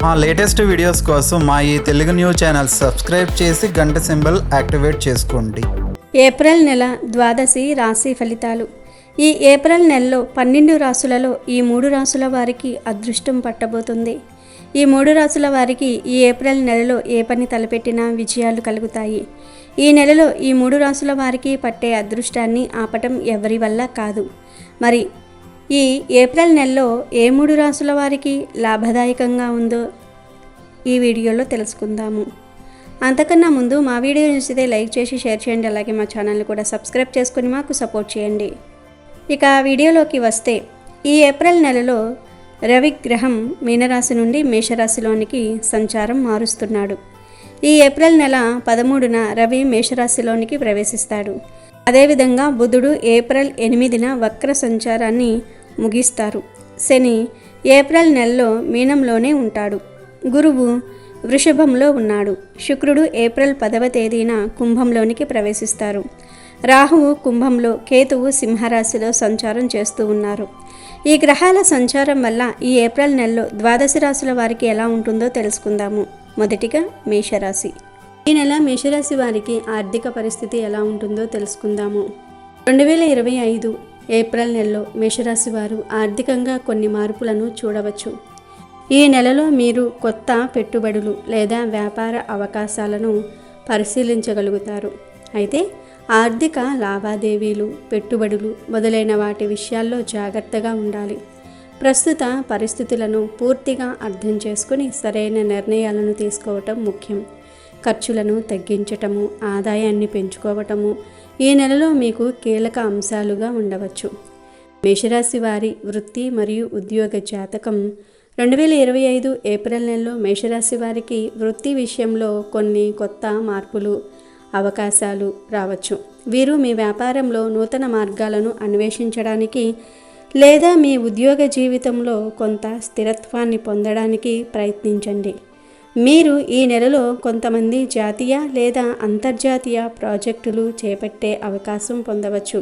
మా latest videos కోసం మా ఈ తెలుగు న్యూస్ ఛానల్ సబ్స్క్రైబ్ చేసి గంట సింబల్ యాక్టివేట్ చేసుకోండి. ఏప్రిల్ నెల ద్వాదశి రాశి ఫలితాలు. ఈ ఏప్రిల్ నెలలో 12 రాశులలో ఈ 3 రాశుల వారికి అదృష్టం పట్టబోతుంది. ఈ 3 రాశుల వారికి ఈ ఏప్రిల్ నెలలో ఏ పని తలపెట్టినా విజయాలు కలుగుతాయి. ఈ నెలలో ఈ 3 రాశుల వారికి పట్టే అదృష్టాన్ని ఆపటం ఎవరి వల్ల కాదు. మరి ఈ ఏప్రిల్ నెలలో ఏ 3 రాశుల వారికి లాభదాయకంగా ఉందో ఈ వీడియోలో తెలుసుకుందాము. అంతకన్నా ముందు మా వీడియో నచ్చితే లైక్ చేసి షేర్ చేయండి. అలాగే మా ఛానల్ని కూడా సబ్స్క్రైబ్ చేసుకుని మాకు సపోర్ట్ చేయండి. ఇక వీడియోలోకి వస్తే ఈ ఏప్రిల్ నెలలో రవి గ్రహం మీనరాశి నుండి మేషరాశిలోనికి సంచారం మారుస్తున్నాడు. ఈ ఏప్రిల్ నెల 13న రవి మేషరాశిలోనికి ప్రవేశిస్తాడు. అదేవిధంగా బుధుడు ఏప్రిల్ 8న వక్ర సంచారాన్ని ముగిస్తారు. శని ఏప్రిల్ నెలలో మీనంలోనే ఉంటాడు. గురువు వృషభంలో ఉన్నాడు. శుక్రుడు ఏప్రిల్ 10వ తేదీన కుంభంలోనికి ప్రవేశిస్తారు. రాహువు కుంభంలో, కేతువు సింహరాశిలో సంచారం చేస్తూ ఉన్నారు. ఈ గ్రహాల సంచారం వల్ల ఈ ఏప్రిల్ నెలలో ద్వాదశి రాశుల వారికి ఎలా ఉంటుందో తెలుసుకుందాము. మొదటిగా మేషరాశి. ఈ నెల మేషరాశి వారికి ఆర్థిక పరిస్థితి ఎలా ఉంటుందో తెలుసుకుందాము. 2025 ఏప్రిల్ నెలలో మేషరాశి వారు ఆర్థికంగా కొన్ని మార్పులను చూడవచ్చు. ఈ నెలలో మీరు కొత్త పెట్టుబడులు లేదా వ్యాపార అవకాశాలను పరిశీలించగలుగుతారు. అయితే ఆర్థిక లావాదేవీలు, పెట్టుబడులు మొదలైన వాటి విషయాల్లో జాగ్రత్తగా ఉండాలి. ప్రస్తుత పరిస్థితులను పూర్తిగా అర్థం చేసుకుని సరైన నిర్ణయాలను తీసుకోవటం ముఖ్యం. ఖర్చులను తగ్గించటము, ఆదాయాన్ని పెంచుకోవటము ఈ నెలలో మీకు కీలక అంశాలుగా ఉండవచ్చు. మేషరాశి వారి వృత్తి మరియు ఉద్యోగ జాతకం. 2025 ఏప్రిల్ నెలలో మేషరాశి వారికి వృత్తి విషయంలో కొన్ని కొత్త మార్పులు, అవకాశాలు రావచ్చు. వీరు మీ వ్యాపారంలో నూతన మార్గాలను అన్వేషించడానికి లేదా మీ ఉద్యోగ జీవితంలో కొంత స్థిరత్వాన్ని పొందడానికి ప్రయత్నించండి. మీరు ఈ నెలలో కొంతమంది జాతీయ లేదా అంతర్జాతీయ ప్రాజెక్టులు చేపట్టే అవకాశం పొందవచ్చు.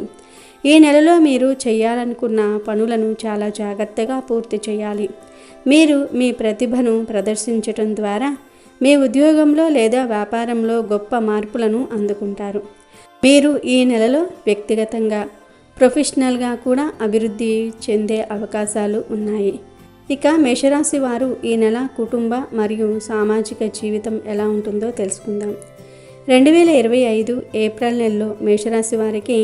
ఈ నెలలో మీరు చేయాలనుకున్న పనులను చాలా జాగ్రత్తగా పూర్తి చేయాలి. మీరు మీ ప్రతిభను ప్రదర్శించటం ద్వారా మీ ఉద్యోగంలో లేదా వ్యాపారంలో గొప్ప మార్పులను అందుకుంటారు. మీరు ఈ నెలలో వ్యక్తిగతంగా, ప్రొఫెషనల్గా కూడా అభివృద్ధి చెందే అవకాశాలు ఉన్నాయి. ఇక మేషరాశి వారు ఈ నెల కుటుంబ మరియు సామాజిక జీవితం ఎలా ఉంటుందో తెలుసుకుందాం. 2025 ఏప్రిల్ నెలలో మేషరాశి వారికి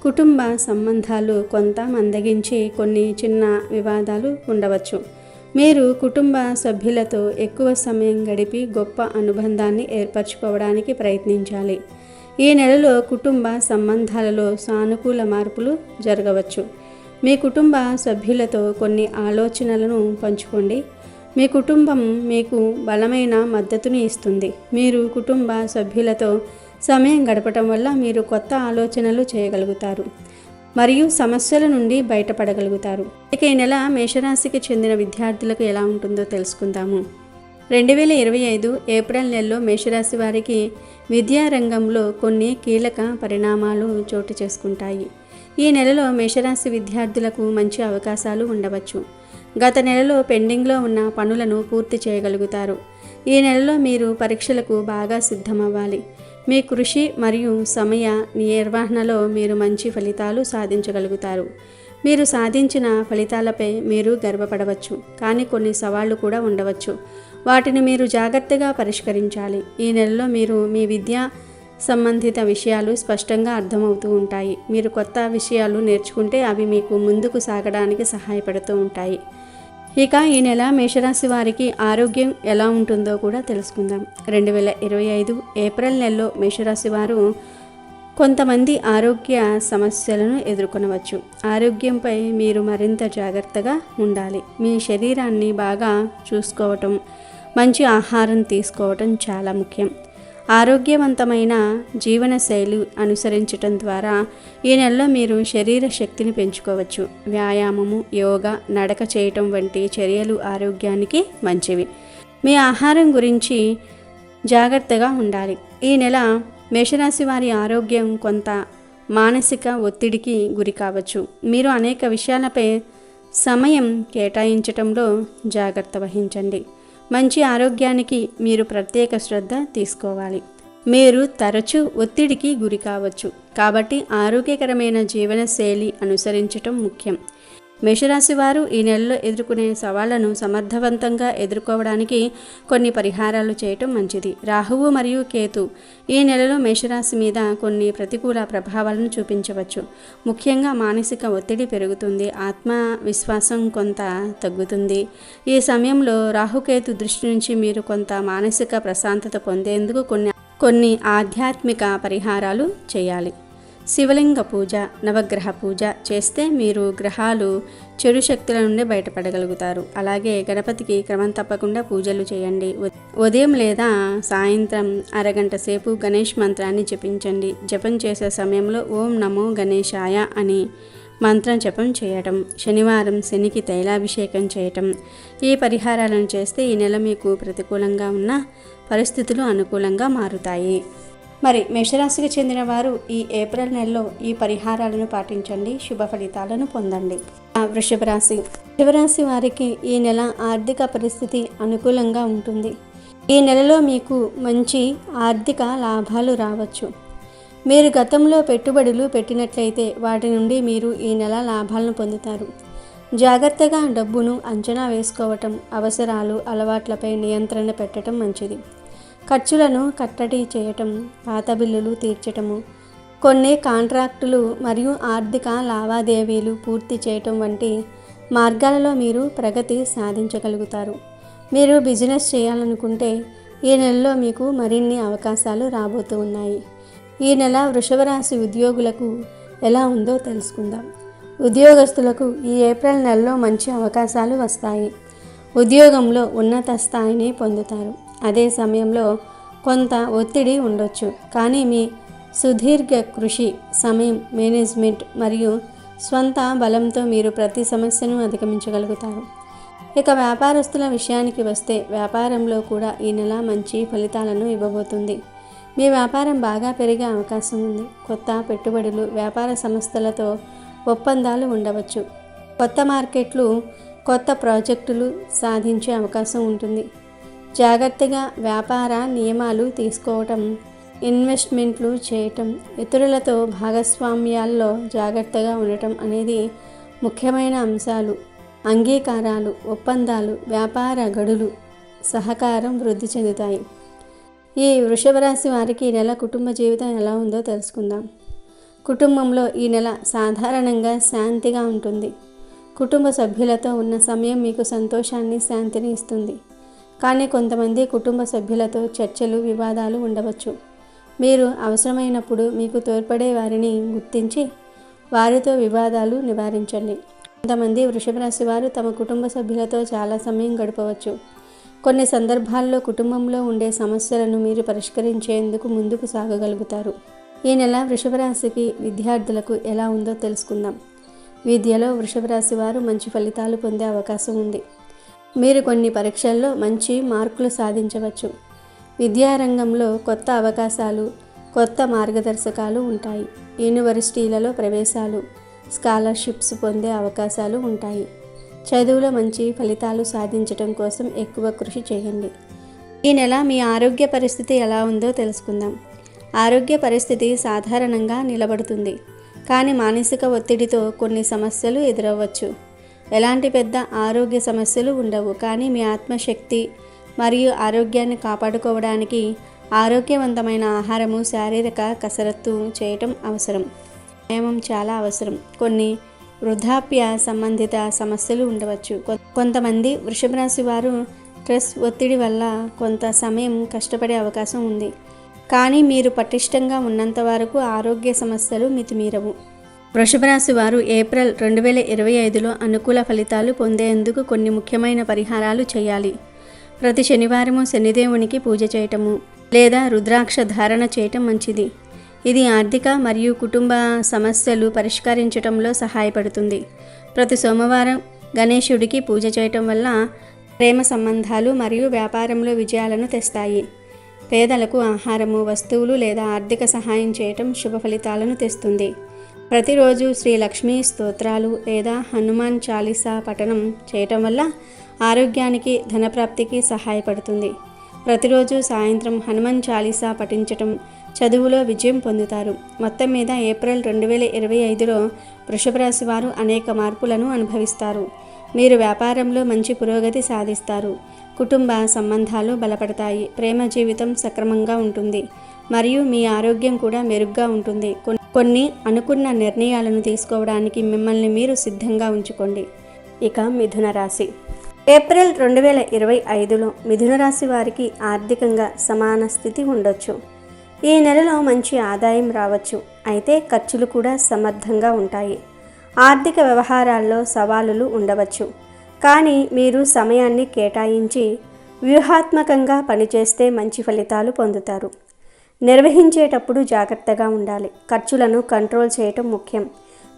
కుటుంబ సంబంధాలు కొంత మందగించి కొన్ని చిన్న వివాదాలు ఉండవచ్చు. మీరు కుటుంబ సభ్యులతో ఎక్కువ సమయం గడిపి గొప్ప అనుబంధాన్ని ఏర్పరచుకోవడానికి ప్రయత్నించాలి. ఈ నెలలో కుటుంబ సంబంధాలలో సానుకూల మార్పులు జరగవచ్చు. మీ కుటుంబ సభ్యులతో కొన్ని ఆలోచనలను పంచుకోండి. మీ కుటుంబం మీకు బలమైన మద్దతుని ఇస్తుంది. మీరు కుటుంబ సభ్యులతో సమయం గడపటం వల్ల మీరు కొత్త ఆలోచనలు చేయగలుగుతారు మరియు సమస్యల నుండి బయటపడగలుగుతారు. ఇక ఈ నెల మేషరాశికి చెందిన విద్యార్థులకు ఎలా ఉంటుందో తెలుసుకుందాము. 2025 ఏప్రిల్ నెలలో మేషరాశి వారికి విద్యారంగంలో కొన్ని కీలక పరిణామాలు చోటు చేసుకుంటాయి. ఈ నెలలో మేషరాశి విద్యార్థులకు మంచి అవకాశాలు ఉండవచ్చు. గత నెలలో పెండింగ్లో ఉన్న పనులను పూర్తి చేయగలుగుతారు. ఈ నెలలో మీరు పరీక్షలకు బాగా సిద్ధమవ్వాలి. మీ కృషి మరియు సమయ నిర్వహణలో మీరు మంచి ఫలితాలు సాధించగలుగుతారు. మీరు సాధించిన ఫలితాలపై మీరు గర్వపడవచ్చు, కానీ కొన్ని సవాళ్లు కూడా ఉండవచ్చు. వాటిని మీరు జాగ్రత్తగా పరిష్కరించాలి. ఈ నెలలో మీరు మీ విద్యా సంబంధిత విషయాలు స్పష్టంగా అర్థమవుతూ ఉంటాయి. మీరు కొత్త విషయాలు నేర్చుకుంటే అవి మీకు ముందుకు సాగడానికి సహాయపడుతూ ఉంటాయి. ఇక ఈ నెల మేషరాశి వారికి ఆరోగ్యం ఎలా ఉంటుందో కూడా తెలుసుకుందాం. 2025 ఏప్రిల్ నెలలో మేషరాశి వారు కొంతమంది ఆరోగ్య సమస్యలను ఎదుర్కొనవచ్చు. ఆరోగ్యంపై మీరు మరింత జాగ్రత్తగా ఉండాలి. మీ శరీరాన్ని బాగా చూసుకోవటం, మంచి ఆహారం తీసుకోవటం చాలా ముఖ్యం. ఆరోగ్యవంతమైన జీవనశైలి అనుసరించటం ద్వారా ఈ నెలలో మీరు శరీర శక్తిని పెంచుకోవచ్చు. వ్యాయామము, యోగా, నడక చేయటం వంటి చర్యలు ఆరోగ్యానికి మంచివి. మీ ఆహారం గురించి జాగ్రత్తగా ఉండాలి. ఈ నెల మేషరాశి వారి ఆరోగ్యం కొంత మానసిక ఒత్తిడికి గురి కావచ్చు. మీరు అనేక విషయాలపై సమయం కేటాయించటంలో జాగ్రత్త వహించండి. మంచి ఆరోగ్యానికి మీరు ప్రత్యేక శ్రద్ధ తీసుకోవాలి. మీరు తరచూ ఒత్తిడికి గురి కావచ్చు, కాబట్టి ఆరోగ్యకరమైన జీవనశైలి అనుసరించటం ముఖ్యం. మేషరాశి వారు ఈ నెలలో ఎదుర్కొనే సవాళ్లను సమర్థవంతంగా ఎదుర్కోవడానికి కొన్ని పరిహారాలు చేయటం మంచిది. రాహువు మరియు కేతు ఈ నెలలో మేషరాశి మీద కొన్ని ప్రతికూల ప్రభావాలను చూపించవచ్చు. ముఖ్యంగా మానసిక ఒత్తిడి పెరుగుతుంది, ఆత్మవిశ్వాసం కొంత తగ్గుతుంది. ఈ సమయంలో రాహుకేతు దృష్టి నుంచి మీరు కొంత మానసిక ప్రశాంతత పొందేందుకు కొన్ని ఆధ్యాత్మిక పరిహారాలు చేయాలి. శివలింగ పూజ, నవగ్రహ పూజ చేస్తే మీరు గ్రహాలు చెడు శక్తుల నుండి బయటపడగలుగుతారు. అలాగే గణపతికి క్రమం తప్పకుండా పూజలు చేయండి. ఉదయం లేదా సాయంత్రం అరగంట సేపు గణేష్ మంత్రాన్ని జపించండి. జపం చేసే సమయంలో ఓం నమో గణేశాయ అని మంత్రం జపం చేయటం, శనివారం శనికి తైలాభిషేకం చేయటం, ఈ పరిహారాలను చేస్తే ఈ నెల మీకు ప్రతికూలంగా ఉన్న పరిస్థితులు అనుకూలంగా మారుతాయి. మరి మేషరాశికి చెందిన వారు ఈ ఏప్రిల్ నెలలో ఈ పరిహారాలను పాటించండి, శుభ ఫలితాలను పొందండి. వృషభ రాశి వారికి ఈ నెల ఆర్థిక పరిస్థితి అనుకూలంగా ఉంటుంది. ఈ నెలలో మీకు మంచి ఆర్థిక లాభాలు రావచ్చు. మీరు గతంలో పెట్టుబడులు పెట్టినట్లయితే వాటి నుండి మీరు ఈ నెల లాభాలను పొందుతారు. జాగ్రత్తగా డబ్బును అంచనా వేసుకోవటం, అవసరాలు అలవాట్లపై నియంత్రణ పెట్టడం మంచిది. ఖర్చులను కట్టడి చేయటం, పాత బిల్లులు తీర్చటము, కొన్ని కాంట్రాక్టులు మరియు ఆర్థిక లావాదేవీలు పూర్తి చేయటం వంటి మార్గాలలో మీరు ప్రగతి సాధించగలుగుతారు. మీరు బిజినెస్ చేయాలనుకుంటే ఈ నెలలో మీకు మరిన్ని అవకాశాలు రాబోతూ ఉన్నాయి. ఈ నెల వృషభ రాశి ఉద్యోగులకు ఎలా ఉందో తెలుసుకుందాం. ఉద్యోగస్తులకు ఈ ఏప్రిల్ నెలలో మంచి అవకాశాలు వస్తాయి. ఉద్యోగంలో ఉన్నత స్థాయిని పొందుతారు. అదే సమయంలో కొంత ఒత్తిడి ఉండొచ్చు, కానీ మీ సుదీర్ఘ కృషి, సమయం మేనేజ్మెంట్ మరియు స్వంత బలంతో మీరు ప్రతి సమస్యను అధిగమించగలుగుతారు. ఇక వ్యాపారస్తుల విషయానికి వస్తే వ్యాపారంలో కూడా ఈ నెల మంచి ఫలితాలను ఇవ్వబోతుంది. మీ వ్యాపారం బాగా పెరిగే అవకాశం ఉంది. కొత్త పెట్టుబడులు, వ్యాపార సంస్థలతో ఒప్పందాలు ఉండవచ్చు. కొత్త మార్కెట్లు, కొత్త ప్రాజెక్టులు సాధించే అవకాశం ఉంటుంది. జాగ్రత్తగా వ్యాపార నియమాలు తీసుకోవటం, ఇన్వెస్ట్మెంట్లు చేయటం, ఇతరులతో భాగస్వామ్యాల్లో జాగ్రత్తగా ఉండటం అనేది ముఖ్యమైన అంశాలు. అంగీకారాలు, ఒప్పందాలు, వ్యాపార గడులు, సహకారం వృద్ధి చెందుతాయి. ఈ వృషభ రాశి వారికి ఈ నెల కుటుంబ జీవితం ఎలా ఉందో తెలుసుకుందాం. కుటుంబంలో ఈ నెల సాధారణంగా శాంతిగా ఉంటుంది. కుటుంబ సభ్యులతో ఉన్న సమయం మీకు సంతోషాన్ని, శాంతిని ఇస్తుంది. కానీ కొంతమంది కుటుంబ సభ్యులతో చర్చలు, వివాదాలు ఉండవచ్చు. మీరు అవసరమైనప్పుడు మీకు తోడ్పడే వారిని గుర్తించి వారితో వివాదాలు నివారించండి. కొంతమంది వృషభ రాశి వారు తమ కుటుంబ సభ్యులతో చాలా సమయం గడపవచ్చు. కొన్ని సందర్భాల్లో కుటుంబంలో ఉండే సమస్యలను మీరు పరిష్కరించేందుకు ముందుకు సాగగలుగుతారు. ఈ నెల వృషభ రాశికి విద్యార్థులకు ఎలా ఉందో తెలుసుకుందాం. విద్యలో వృషభ రాశి వారు మంచి ఫలితాలు పొందే అవకాశం ఉంది. మీరు కొన్ని పరీక్షల్లో మంచి మార్కులు సాధించవచ్చు. విద్యారంగంలో కొత్త అవకాశాలు, కొత్త మార్గదర్శకాలు ఉంటాయి. యూనివర్సిటీలలో ప్రవేశాలు, స్కాలర్షిప్స్ పొందే అవకాశాలు ఉంటాయి. చదువులో మంచి ఫలితాలు సాధించడం కోసం ఎక్కువ కృషి చేయండి. ఈ నెల మీ ఆరోగ్య పరిస్థితి ఎలా ఉందో తెలుసుకుందాం. ఆరోగ్య పరిస్థితి సాధారణంగా నిలబడుతుంది, కానీ మానసిక ఒత్తిడితో కొన్ని సమస్యలు ఎదురవ్వచ్చు. ఎలాంటి పెద్ద ఆరోగ్య సమస్యలు ఉండవు, కానీ మీ ఆత్మశక్తి మరియు ఆరోగ్యాన్ని కాపాడుకోవడానికి ఆరోగ్యవంతమైన ఆహారము, శారీరక కసరత్తు చేయటం అవసరం. వ్యాయామం చాలా అవసరం. కొన్ని వృద్ధాప్య సంబంధిత సమస్యలు ఉండవచ్చు. కొంతమంది వృషభ రాశి వారు స్ట్రెస్, ఒత్తిడి వల్ల కొంత సమయం కష్టపడే అవకాశం ఉంది, కానీ మీరు పటిష్టంగా ఉన్నంత వరకు ఆరోగ్య సమస్యలు మితిమీరవు. వృషభ రాశి వారు ఏప్రిల్ 2025లో అనుకూల ఫలితాలు పొందేందుకు కొన్ని ముఖ్యమైన పరిహారాలు చేయాలి. ప్రతి శనివారము శనిదేవునికి పూజ చేయటము లేదా రుద్రాక్ష ధారణ చేయటం మంచిది. ఇది ఆర్థిక మరియు కుటుంబ సమస్యలు పరిష్కరించడంలో సహాయపడుతుంది. ప్రతి సోమవారం గణేశుడికి పూజ చేయటం వల్ల ప్రేమ సంబంధాలు మరియు వ్యాపారంలో విజయాలను తెస్తాయి. పేదలకు ఆహారము, వస్తువులు లేదా ఆర్థిక సహాయం చేయటం శుభ ఫలితాలను తెస్తుంది. ప్రతిరోజు శ్రీ లక్ష్మీ స్తోత్రాలు లేదా హనుమాన్ చాలీసా పఠనం చేయటం వల్ల ఆరోగ్యానికి, ధనప్రాప్తికి సహాయపడుతుంది. ప్రతిరోజు సాయంత్రం హనుమాన్ చాలీసా పఠించటం చదువులో విజయం పొందుతారు. మొత్తం మీద ఏప్రిల్ 2025లో వృషభ రాశి వారు అనేక మార్పులను అనుభవిస్తారు. మీరు వ్యాపారంలో మంచి పురోగతి సాధిస్తారు. కుటుంబ సంబంధాలు బలపడతాయి. ప్రేమ జీవితం సక్రమంగా ఉంటుంది మరియు మీ ఆరోగ్యం కూడా మెరుగ్గా ఉంటుంది. కొన్ని అనుకున్న నిర్ణయాలను తీసుకోవడానికి మిమ్మల్ని మీరు సిద్ధంగా ఉంచుకోండి. ఇక మిథున రాశి. ఏప్రిల్ 2025లో మిథున రాశి వారికి ఆర్థికంగా సమాన స్థితి ఉండొచ్చు. ఈ నెలలో మంచి ఆదాయం రావచ్చు, అయితే ఖర్చులు కూడా సమర్థంగా ఉంటాయి. ఆర్థిక వ్యవహారాల్లో సవాలులు ఉండవచ్చు, కానీ మీరు సమయాన్ని కేటాయించి వ్యూహాత్మకంగా పనిచేస్తే మంచి ఫలితాలు పొందుతారు. నిర్వహించేటప్పుడు జాగ్రత్తగా ఉండాలి. ఖర్చులను కంట్రోల్ చేయటం ముఖ్యం.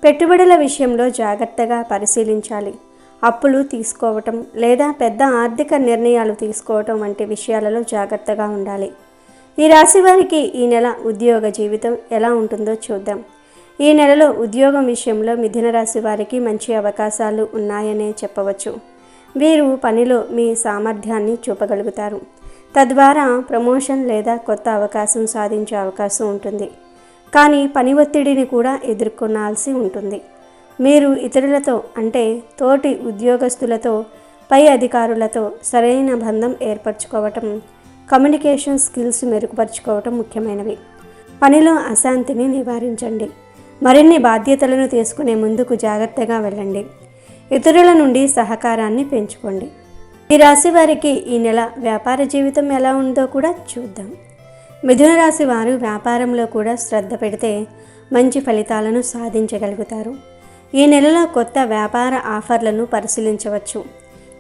పెట్టుబడుల విషయంలో జాగ్రత్తగా పరిశీలించాలి. అప్పులు తీసుకోవటం లేదా పెద్ద ఆర్థిక నిర్ణయాలు తీసుకోవటం వంటి విషయాలలో జాగ్రత్తగా ఉండాలి. ఈ రాశి వారికి ఈ నెల ఉద్యోగ జీవితం ఎలా ఉంటుందో చూద్దాం. ఈ నెలలో ఉద్యోగం విషయంలో మిథున రాశి వారికి మంచి అవకాశాలు ఉన్నాయనే చెప్పవచ్చు. వీరు పనిలో మీ సామర్థ్యాన్ని చూపగలుగుతారు. తద్వారా ప్రమోషన్ లేదా కొత్త అవకాశం సాధించే అవకాశం ఉంటుంది. కానీ పని ఒత్తిడిని కూడా ఎదుర్కొనాల్సి ఉంటుంది. మీరు ఇతరులతో అంటే తోటి ఉద్యోగస్తులతో, పై అధికారులతో సరైన బంధం ఏర్పరచుకోవటం, కమ్యూనికేషన్ స్కిల్స్ మెరుగుపరుచుకోవటం ముఖ్యమైనవి. పనిలో అశాంతిని నివారించండి. మరిన్ని బాధ్యతలను తీసుకునే ముందుకు జాగ్రత్తగా వెళ్ళండి. ఇతరుల నుండి సహకారాన్ని పెంచుకోండి. ఈ రాశి వారికి ఈ నెల వ్యాపార జీవితం ఎలా ఉందో కూడా చూద్దాం. మిథున రాశి వారు వ్యాపారంలో కూడా శ్రద్ధ పెడితే మంచి ఫలితాలను సాధించగలుగుతారు. ఈ నెలలో కొత్త వ్యాపార ఆఫర్లను పరిశీలించవచ్చు,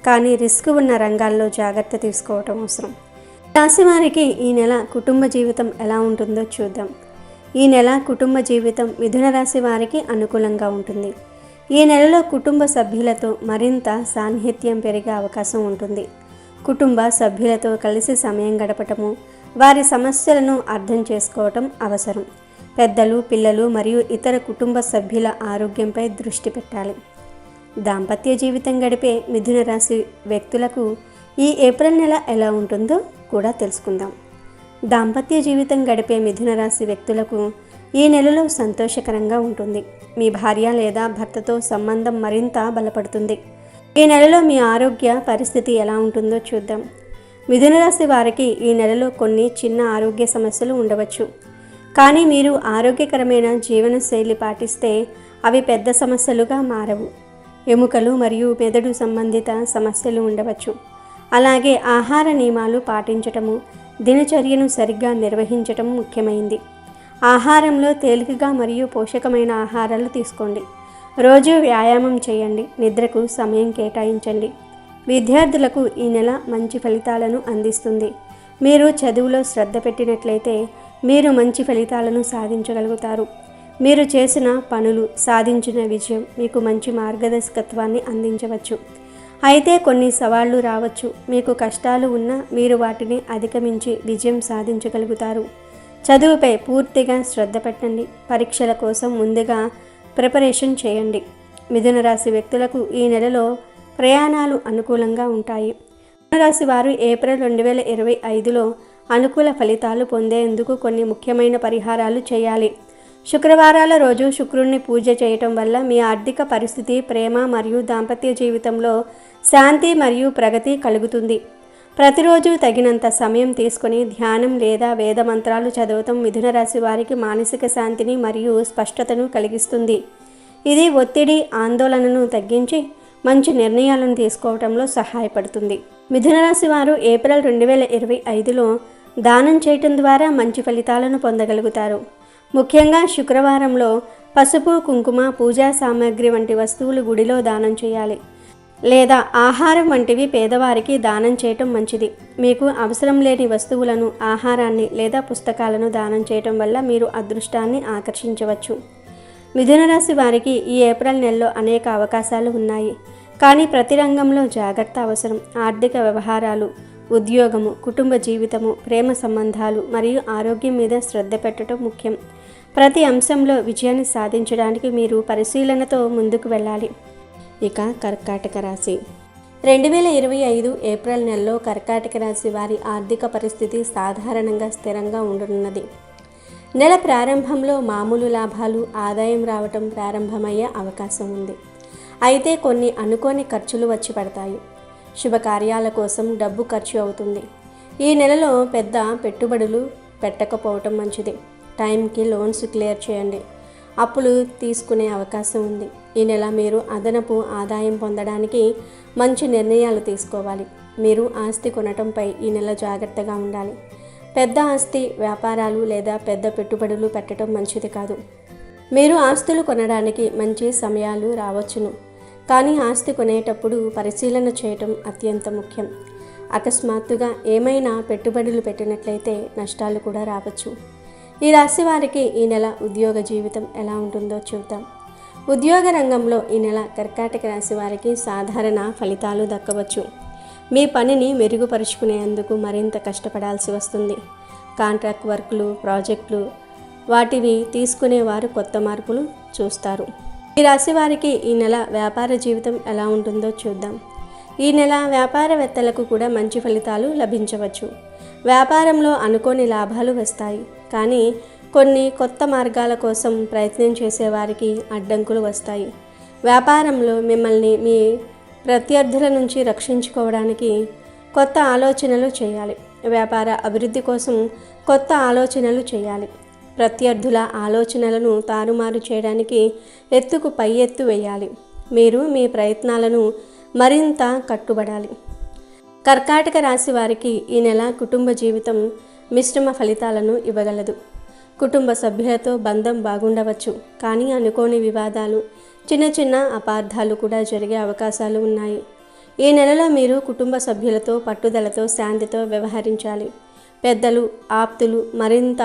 కానీ రిస్క్ ఉన్న రంగాల్లో జాగ్రత్త తీసుకోవటం అవసరం. రాశి వారికి ఈ నెల కుటుంబ జీవితం ఎలా ఉంటుందో చూద్దాం. ఈ నెల కుటుంబ జీవితం మిథున రాశి వారికి అనుకూలంగా ఉంటుంది. ఈ నెలలో కుటుంబ సభ్యులతో మరింత సాన్నిహిత్యం పెరిగే అవకాశం ఉంటుంది. కుటుంబ సభ్యులతో కలిసి సమయం గడపటము, వారి సమస్యలను అర్థం చేసుకోవటం అవసరం. పెద్దలు, పిల్లలు మరియు ఇతర కుటుంబ సభ్యుల ఆరోగ్యంపై దృష్టి పెట్టాలి. దాంపత్య జీవితం గడిపే మిథున రాశి వ్యక్తులకు ఈ ఏప్రిల్ నెల ఎలా ఉంటుందో కూడా తెలుసుకుందాం. దాంపత్య జీవితం గడిపే మిథున రాశి వ్యక్తులకు ఈ నెలలో సంతోషకరంగా ఉంటుంది. మీ భార్య లేదా భర్తతో సంబంధం మరింత బలపడుతుంది. ఈ నెలలో మీ ఆరోగ్య పరిస్థితి ఎలా ఉంటుందో చూద్దాం. మిథున రాశి వారికి ఈ నెలలో కొన్ని చిన్న ఆరోగ్య సమస్యలు ఉండవచ్చు, కానీ మీరు ఆరోగ్యకరమైన జీవనశైలి పాటిస్తే అవి పెద్ద సమస్యలుగా మారవు. ఎముకలు మరియు మెదడు సంబంధిత సమస్యలు ఉండవచ్చు. అలాగే ఆహార నియమాలు పాటించటము, దినచర్యను సరిగ్గా నిర్వహించటం ముఖ్యమైంది. ఆహారంలో తేలికగా మరియు పోషకమైన ఆహారాలు తీసుకోండి. రోజు వ్యాయామం చేయండి. నిద్రకు సమయం కేటాయించండి. విద్యార్థులకు ఈ నెల మంచి ఫలితాలను అందిస్తుంది. మీరు చదువులో శ్రద్ధ పెట్టినట్లయితే మీరు మంచి ఫలితాలను సాధించగలుగుతారు. మీరు చేసిన పనులు, సాధించిన విజయం మీకు మంచి మార్గదర్శకత్వాన్ని అందించవచ్చు. అయితే కొన్ని సవాళ్లు రావచ్చు. మీకు కష్టాలు ఉన్నా మీరు వాటిని అధిగమించి విజయం సాధించగలుగుతారు. చదువుపై పూర్తిగా శ్రద్ధ పెట్టండి. పరీక్షల కోసం ముందుగా ప్రిపరేషన్ చేయండి. మిథున రాశి వ్యక్తులకు ఈ నెలలో ప్రయాణాలు అనుకూలంగా ఉంటాయి. మిథున రాశి వారు ఏప్రిల్ 2025లో అనుకూల ఫలితాలు పొందేందుకు కొన్ని ముఖ్యమైన పరిహారాలు చేయాలి. శుక్రవారాల రోజు శుక్రుడిని పూజ చేయటం వల్ల మీ ఆర్థిక పరిస్థితి, ప్రేమ మరియు దాంపత్య జీవితంలో శాంతి మరియు ప్రగతి కలుగుతుంది. ప్రతిరోజు తగినంత సమయం తీసుకొని ధ్యానం లేదా వేద మంత్రాలు చదవటం మిథున రాశి వారికి మానసిక శాంతిని మరియు స్పష్టతను కలిగిస్తుంది. ఇది ఒత్తిడి, ఆందోళనను తగ్గించి మంచి నిర్ణయాలను తీసుకోవడంలో సహాయపడుతుంది. మిథున రాశి వారు ఏప్రిల్ 2025లో దానం చేయటం ద్వారా మంచి ఫలితాలను పొందగలుగుతారు. ముఖ్యంగా శుక్రవారంలో పసుపు, కుంకుమ, పూజా సామాగ్రి వంటి వస్తువులు గుడిలో దానం చేయాలి, లేదా ఆహారం వంటివి పేదవారికి దానం చేయటం మంచిది. మీకు అవసరం లేని వస్తువులను, ఆహారాన్ని లేదా పుస్తకాలను దానం చేయటం వల్ల మీరు అదృష్టాన్ని ఆకర్షించవచ్చు. మిథున రాశి వారికి ఈ ఏప్రిల్ నెలలో అనేక అవకాశాలు ఉన్నాయి, కానీ ప్రతి రంగంలో జాగ్రత్త అవసరం. ఆర్థిక వ్యవహారాలు, ఉద్యోగము, కుటుంబ జీవితము, ప్రేమ సంబంధాలు మరియు ఆరోగ్యం మీద శ్రద్ధ పెట్టడం ముఖ్యం. ప్రతి అంశంలో విజయాన్ని సాధించడానికి మీరు పరిశీలనతో ముందుకు వెళ్ళాలి. ఇక కర్కాటక రాశి. 2025 ఏప్రిల్ నెలలో కర్కాటక రాశి వారి ఆర్థిక పరిస్థితి సాధారణంగా స్థిరంగా ఉండనున్నది. నెల ప్రారంభంలో మామూలు లాభాలు, ఆదాయం రావటం ప్రారంభమయ్యే అవకాశం ఉంది. అయితే కొన్ని అనుకోని ఖర్చులు వచ్చి పడతాయి. శుభకార్యాల కోసం డబ్బు ఖర్చు అవుతుంది. ఈ నెలలో పెద్ద పెట్టుబడులు పెట్టకపోవటం మంచిది. టైంకి లోన్స్ క్లియర్ చేయండి. అప్పులు తీసుకునే అవకాశం ఉంది. ఈ నెల మీరు అదనపు ఆదాయం పొందడానికి మంచి నిర్ణయాలు తీసుకోవాలి. మీరు ఆస్తి కొనటంపై ఈ నెల జాగ్రత్తగా ఉండాలి. పెద్ద ఆస్తి, వ్యాపారాలు లేదా పెద్ద పెట్టుబడులు పెట్టడం మంచిది కాదు. మీరు ఆస్తులు కొనడానికి మంచి సమయాలు రావచ్చును, కానీ ఆస్తి కొనేటప్పుడు పరిశీలన చేయటం అత్యంత ముఖ్యం. అకస్మాత్తుగా ఏమైనా పెట్టుబడులు పెట్టినట్లయితే నష్టాలు కూడా రావచ్చు. ఈ రాశి వారికి ఈ నెల ఉద్యోగ జీవితం ఎలా ఉంటుందో చూద్దాం. ఉద్యోగ రంగంలో ఈ నెల కర్కాటక రాశి వారికి సాధారణ ఫలితాలు దక్కవచ్చు. మీ పనిని మెరుగుపరుచుకునేందుకు మరింత కష్టపడాల్సి వస్తుంది. కాంట్రాక్ట్ వర్క్లు, ప్రాజెక్టులు వాటిని తీసుకునేవారు కొత్త మార్పులు చూస్తారు. ఈ రాశి వారికి ఈ నెల వ్యాపార జీవితం ఎలా ఉంటుందో చూద్దాం. ఈ నెల వ్యాపారవేత్తలకు కూడా మంచి ఫలితాలు లభించవచ్చు. వ్యాపారంలో అనుకోని లాభాలు వస్తాయి, కానీ కొన్ని కొత్త మార్గాల కోసం ప్రయత్నం చేసేవారికి అడ్డంకులు వస్తాయి. వ్యాపారంలో మిమ్మల్ని మీ ప్రత్యర్థుల నుంచి రక్షించుకోవడానికి కొత్త ఆలోచనలు చేయాలి. వ్యాపార అభివృద్ధి కోసం కొత్త ఆలోచనలు చేయాలి. ప్రత్యర్థుల ఆలోచనలను తారుమారు చేయడానికి ఎత్తుకు పై ఎత్తు వేయాలి. మీరు మీ ప్రయత్నాలను మరింత కట్టుబడాలి. కర్కాటక రాశి వారికి ఈ నెల కుటుంబ జీవితం మిశ్రమ ఫలితాలను ఇవ్వగలదు. కుటుంబ సభ్యులతో బంధం బాగుండవచ్చు, కానీ అనుకోని వివాదాలు, చిన్న చిన్న అపార్థాలు కూడా జరిగే అవకాశాలు ఉన్నాయి. ఈ నెలలో మీరు కుటుంబ సభ్యులతో పట్టుదలతో, శాంతితో వ్యవహరించాలి. పెద్దలు, ఆప్తులు మరింత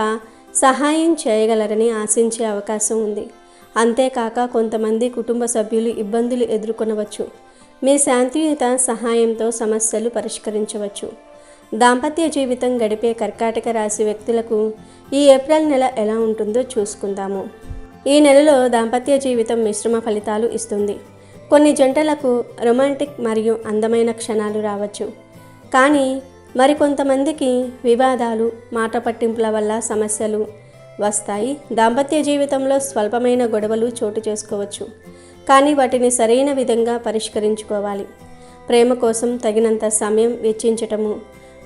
సహాయం చేయగలరని ఆశించే అవకాశం ఉంది. అంతేకాక కొంతమంది కుటుంబ సభ్యులు ఇబ్బందులు ఎదుర్కొనవచ్చు. మీ శాంతియుత సహాయంతో సమస్యలు పరిష్కరించవచ్చు. దాంపత్య జీవితం గడిపే కర్కాటక రాశి వ్యక్తులకు ఈ ఏప్రిల్ నెల ఎలా ఉంటుందో చూసుకుందాము. ఈ నెలలో దాంపత్య జీవితం మిశ్రమ ఫలితాలు ఇస్తుంది. కొన్ని జంటలకు రొమాంటిక్ మరియు అందమైన క్షణాలు రావచ్చు, కానీ మరికొంతమందికి వివాదాలు, మాట పట్టింపుల వల్ల సమస్యలు వస్తాయి. దాంపత్య జీవితంలో స్వల్పమైన గొడవలు చోటు చేసుకోవచ్చు, కానీ వాటిని సరైన విధంగా పరిష్కరించుకోవాలి. ప్రేమ కోసం తగినంత సమయం వెచ్చించటము,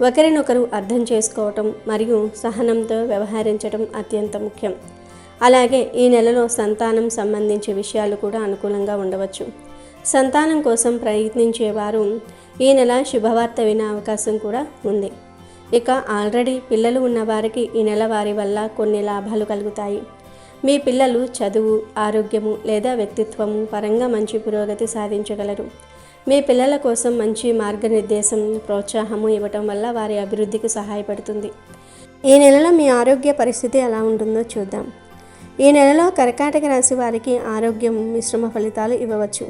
ఒకరినొకరు అర్థం చేసుకోవటం మరియు సహనంతో వ్యవహరించడం అత్యంత ముఖ్యం. అలాగే ఈ నెలలో సంతానం సంబంధించి విషయాలు కూడా అనుకూలంగా ఉండవచ్చు. సంతానం కోసం ప్రయత్నించేవారు ఈ నెల శుభవార్త వినే అవకాశం కూడా ఉంది. ఇక ఆల్రెడీ పిల్లలు ఉన్నవారికి ఈ నెల వారి వల్ల కొన్ని లాభాలు కలుగుతాయి. మీ పిల్లలు చదువు, ఆరోగ్యము లేదా వ్యక్తిత్వము పరంగా మంచి పురోగతి సాధించగలరు. మీ పిల్లల కోసం మంచి మార్గనిర్దేశం, ప్రోత్సాహము ఇవ్వటం వల్ల వారి అభివృద్ధికి సహాయపడుతుంది. ఈ నెలలో మీ ఆరోగ్య పరిస్థితి ఎలా ఉంటుందో చూద్దాం. ఈ నెలలో కర్కాటక రాశి వారికి ఆరోగ్యం మిశ్రమ ఫలితాలు ఇవ్వవచ్చు.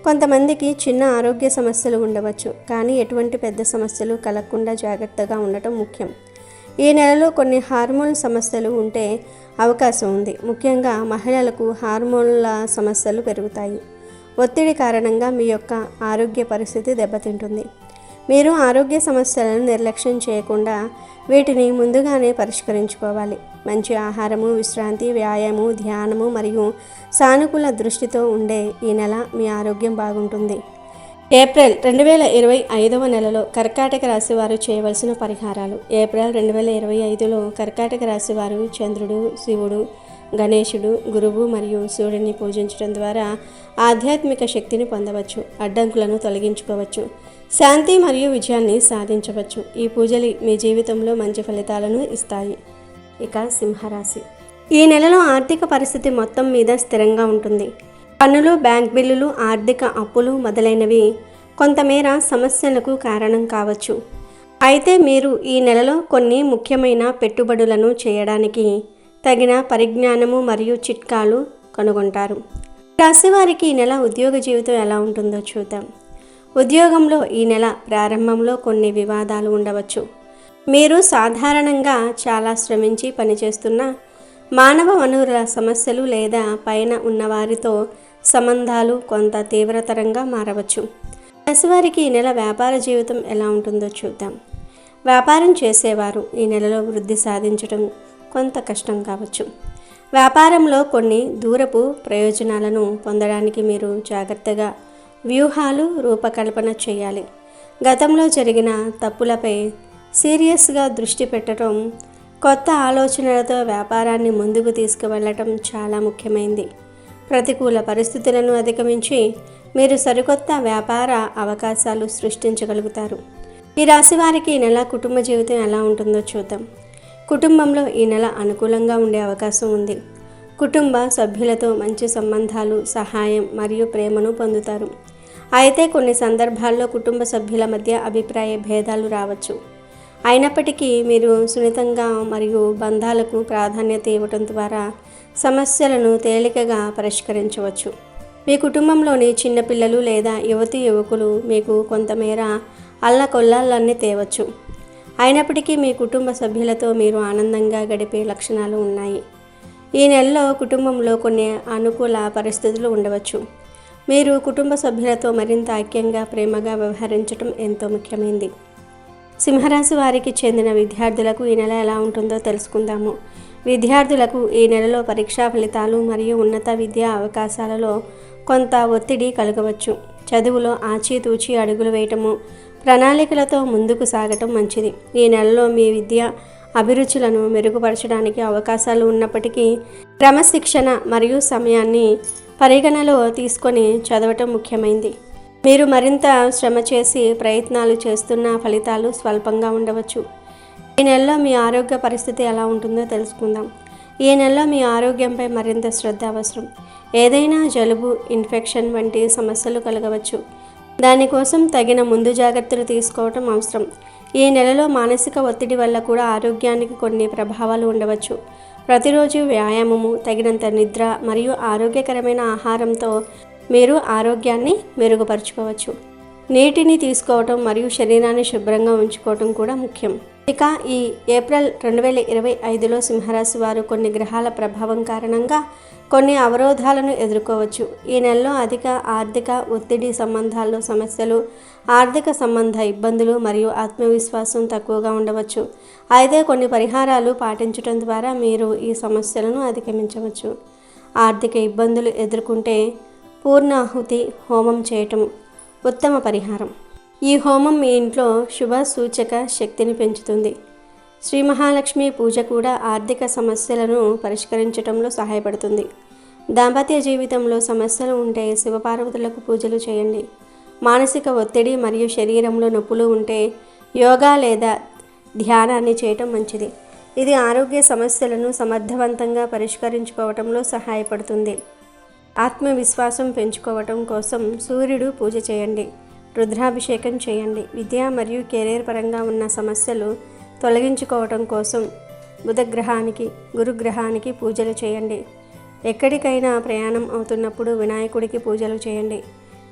కొంతమందికి చిన్న ఆరోగ్య సమస్యలు ఉండవచ్చు, కానీ ఎటువంటి పెద్ద సమస్యలు కలగకుండా జాగ్రత్తగా ఉండటం ముఖ్యం. ఈ నెలలో కొన్ని హార్మోన్ సమస్యలు ఉంటే అవకాశం ఉంది. ముఖ్యంగా మహిళలకు హార్మోన్ల సమస్యలు పెరుగుతాయి. ఒత్తిడి కారణంగా మీ యొక్క ఆరోగ్య పరిస్థితి దెబ్బతింటుంది. మీరు ఆరోగ్య సమస్యలను నిర్లక్ష్యం చేయకుండా వీటిని ముందుగానే పరిష్కరించుకోవాలి. మంచి ఆహారము, విశ్రాంతి, వ్యాయామము, ధ్యానము మరియు సానుకూల దృష్టితో ఉండే ఈ నెల మీ ఆరోగ్యం బాగుంటుంది. ఏప్రిల్ 2025 నెలలో కర్కాటక రాశి వారు చేయవలసిన పరిహారాలు. ఏప్రిల్ 2025లో కర్కాటక రాశి వారు చంద్రుడు, శివుడు, గణేశుడు, గురువు మరియు సూర్యుడిని పూజించడం ద్వారా ఆధ్యాత్మిక శక్తిని పొందవచ్చు. అడ్డంకులను తొలగించుకోవచ్చు. శాంతి మరియు విజయాన్ని సాధించవచ్చు. ఈ పూజలు మీ జీవితంలో మంచి ఫలితాలను ఇస్తాయి. ఇక సింహరాశి. ఈ నెలలో ఆర్థిక పరిస్థితి మొత్తం మీద స్థిరంగా ఉంటుంది. పన్నులు, బ్యాంక్ బిల్లులు, ఆర్థిక అప్పులు మొదలైనవి కొంతమేర సమస్యలకు కారణం కావచ్చు. అయితే మీరు ఈ నెలలో కొన్ని ముఖ్యమైన పెట్టుబడులను చేయడానికి తగిన పరిజ్ఞానము మరియు చిట్కాలు కనుగొంటారు. రాశివారికి ఈ నెల ఉద్యోగ జీవితం ఎలా ఉంటుందో చూద్దాం. ఉద్యోగంలో ఈ నెల ప్రారంభంలో కొన్ని వివాదాలు ఉండవచ్చు. మీరు సాధారణంగా చాలా శ్రమించి పనిచేస్తున్న మానవ వనరుల సమస్యలు లేదా పైన ఉన్నవారితో సంబంధాలు కొంత తీవ్రతరంగా మారవచ్చు. రాశివారికి ఈ నెల వ్యాపార జీవితం ఎలా ఉంటుందో చూద్దాం. వ్యాపారం చేసేవారు ఈ నెలలో వృద్ధి సాధించడం కొంత కష్టం కావచ్చు. వ్యాపారంలో కొన్ని దూరపు ప్రయోజనాలను పొందడానికి మీరు జాగ్రత్తగా వ్యూహాలు రూపకల్పన చేయాలి. గతంలో జరిగిన తప్పులపై సీరియస్గా దృష్టి పెట్టడం, కొత్త ఆలోచనలతో వ్యాపారాన్ని ముందుకు తీసుకువెళ్ళటం చాలా ముఖ్యమైనది. ప్రతికూల పరిస్థితులను అధిగమించి మీరు సరికొత్త వ్యాపార అవకాశాలు సృష్టించగలుగుతారు. ఈ రాశి వారికి ఈ నెల కుటుంబ జీవితం ఎలా ఉంటుందో చూద్దాం. కుటుంబంలో ఈ నెల అనుకూలంగా ఉండే అవకాశం ఉంది. కుటుంబ సభ్యులతో మంచి సంబంధాలు, సహాయం మరియు ప్రేమను పొందుతారు. అయితే కొన్ని సందర్భాల్లో కుటుంబ సభ్యుల మధ్య అభిప్రాయ భేదాలు రావచ్చు. అయినప్పటికీ మీరు సున్నితంగా మరియు బంధాలకు ప్రాధాన్యత ఇవ్వడం ద్వారా సమస్యలను తేలికగా పరిష్కరించవచ్చు. మీ కుటుంబంలోని చిన్నపిల్లలు లేదా యువతీ యువకులు మీకు కొంతమేర అల్లకొల్లాలన్నీ తేవచ్చు. అయినప్పటికీ మీ కుటుంబ సభ్యులతో మీరు ఆనందంగా గడిపే లక్షణాలు ఉన్నాయి. ఈ నెలలో కుటుంబంలో కొన్ని అనుకూల పరిస్థితులు ఉండవచ్చు. మీరు కుటుంబ సభ్యులతో మరింత ఐక్యంగా ప్రేమగా వ్యవహరించడం ఎంతో ముఖ్యమైనది. సింహరాశి వారికి చెందిన విద్యార్థులకు ఈ నెల ఎలా ఉంటుందో తెలుసుకుందాము. విద్యార్థులకు ఈ నెలలో పరీక్షా ఫలితాలు మరియు ఉన్నత విద్యా అవకాశాలలో కొంత ఒత్తిడి కలగవచ్చు. చదువులో ఆచితూచి అడుగులు వేయటము, ప్రణాళికలతో ముందుకు సాగటం మంచిది. ఈ నెలలో మీ విద్య అభిరుచులను మెరుగుపరచడానికి అవకాశాలు ఉన్నప్పటికీ క్రమశిక్షణ మరియు సమయాన్ని పరిగణలో తీసుకొని చదవటం ముఖ్యమైనది. మీరు మరింత శ్రమ చేసి ప్రయత్నాలు చేస్తున్న ఫలితాలు స్వల్పంగా ఉండవచ్చు. ఈ నెలలో మీ ఆరోగ్య పరిస్థితి ఎలా ఉంటుందో తెలుసుకుందాం. ఈ నెలలో మీ ఆరోగ్యంపై మరింత శ్రద్ధ అవసరం. ఏదైనా జలుబు, ఇన్ఫెక్షన్ వంటి సమస్యలు కలగవచ్చు. దానికోసం తగిన ముందు జాగ్రత్తలు తీసుకోవటం అవసరం. ఈ నెలలో మానసిక ఒత్తిడి వల్ల కూడా ఆరోగ్యానికి కొన్ని ప్రభావాలు ఉండవచ్చు. ప్రతిరోజు వ్యాయామము, తగినంత నిద్ర మరియు ఆరోగ్యకరమైన ఆహారంతో మీరు ఆరోగ్యాన్ని మెరుగుపరుచుకోవచ్చు. నీటిని తీసుకోవటం మరియు శరీరాన్ని శుభ్రంగా ఉంచుకోవటం కూడా ముఖ్యం. ఇక ఈ ఏప్రిల్ 2025లో సింహరాశి వారు కొన్ని గ్రహాల ప్రభావం కారణంగా కొన్ని అవరోధాలను ఎదుర్కోవచ్చు. ఈ నెలలో అధిక ఆర్థిక ఒత్తిడి, సంబంధాల్లో సమస్యలు, ఆర్థిక సంబంధ ఇబ్బందులు మరియు ఆత్మవిశ్వాసం తక్కువగా ఉండవచ్చు. అయితే కొన్ని పరిహారాలు పాటించడం ద్వారా మీరు ఈ సమస్యలను అధిగమించవచ్చు. ఆర్థిక ఇబ్బందులు ఎదుర్కొంటే పూర్ణాహుతి హోమం చేయటం ఉత్తమ పరిహారం. ఈ హోమం మీ ఇంట్లో శుభ సూచక శక్తిని పెంచుతుంది. శ్రీ మహాలక్ష్మి పూజ కూడా ఆర్థిక సమస్యలను పరిష్కరించడంలో సహాయపడుతుంది. దాంపత్య జీవితంలో సమస్యలు ఉంటే శివపార్వతులకు పూజలు చేయండి. మానసిక ఒత్తిడి మరియు శరీరంలో నొప్పులు ఉంటే యోగా లేదా ధ్యానాన్ని చేయటం మంచిది. ఇది ఆరోగ్య సమస్యలను సమర్థవంతంగా పరిష్కరించుకోవటంలో సహాయపడుతుంది. ఆత్మవిశ్వాసం పెంచుకోవటం కోసం సూర్యుడు పూజ చేయండి, రుద్రాభిషేకం చేయండి. విద్య మరియు కెరీర్ పరంగా ఉన్న సమస్యలు తొలగించుకోవటం కోసం బుధగ్రహానికి, గురుగ్రహానికి పూజలు చేయండి. ఎక్కడికైనా ప్రయాణం అవుతున్నప్పుడు వినాయకుడికి పూజలు చేయండి.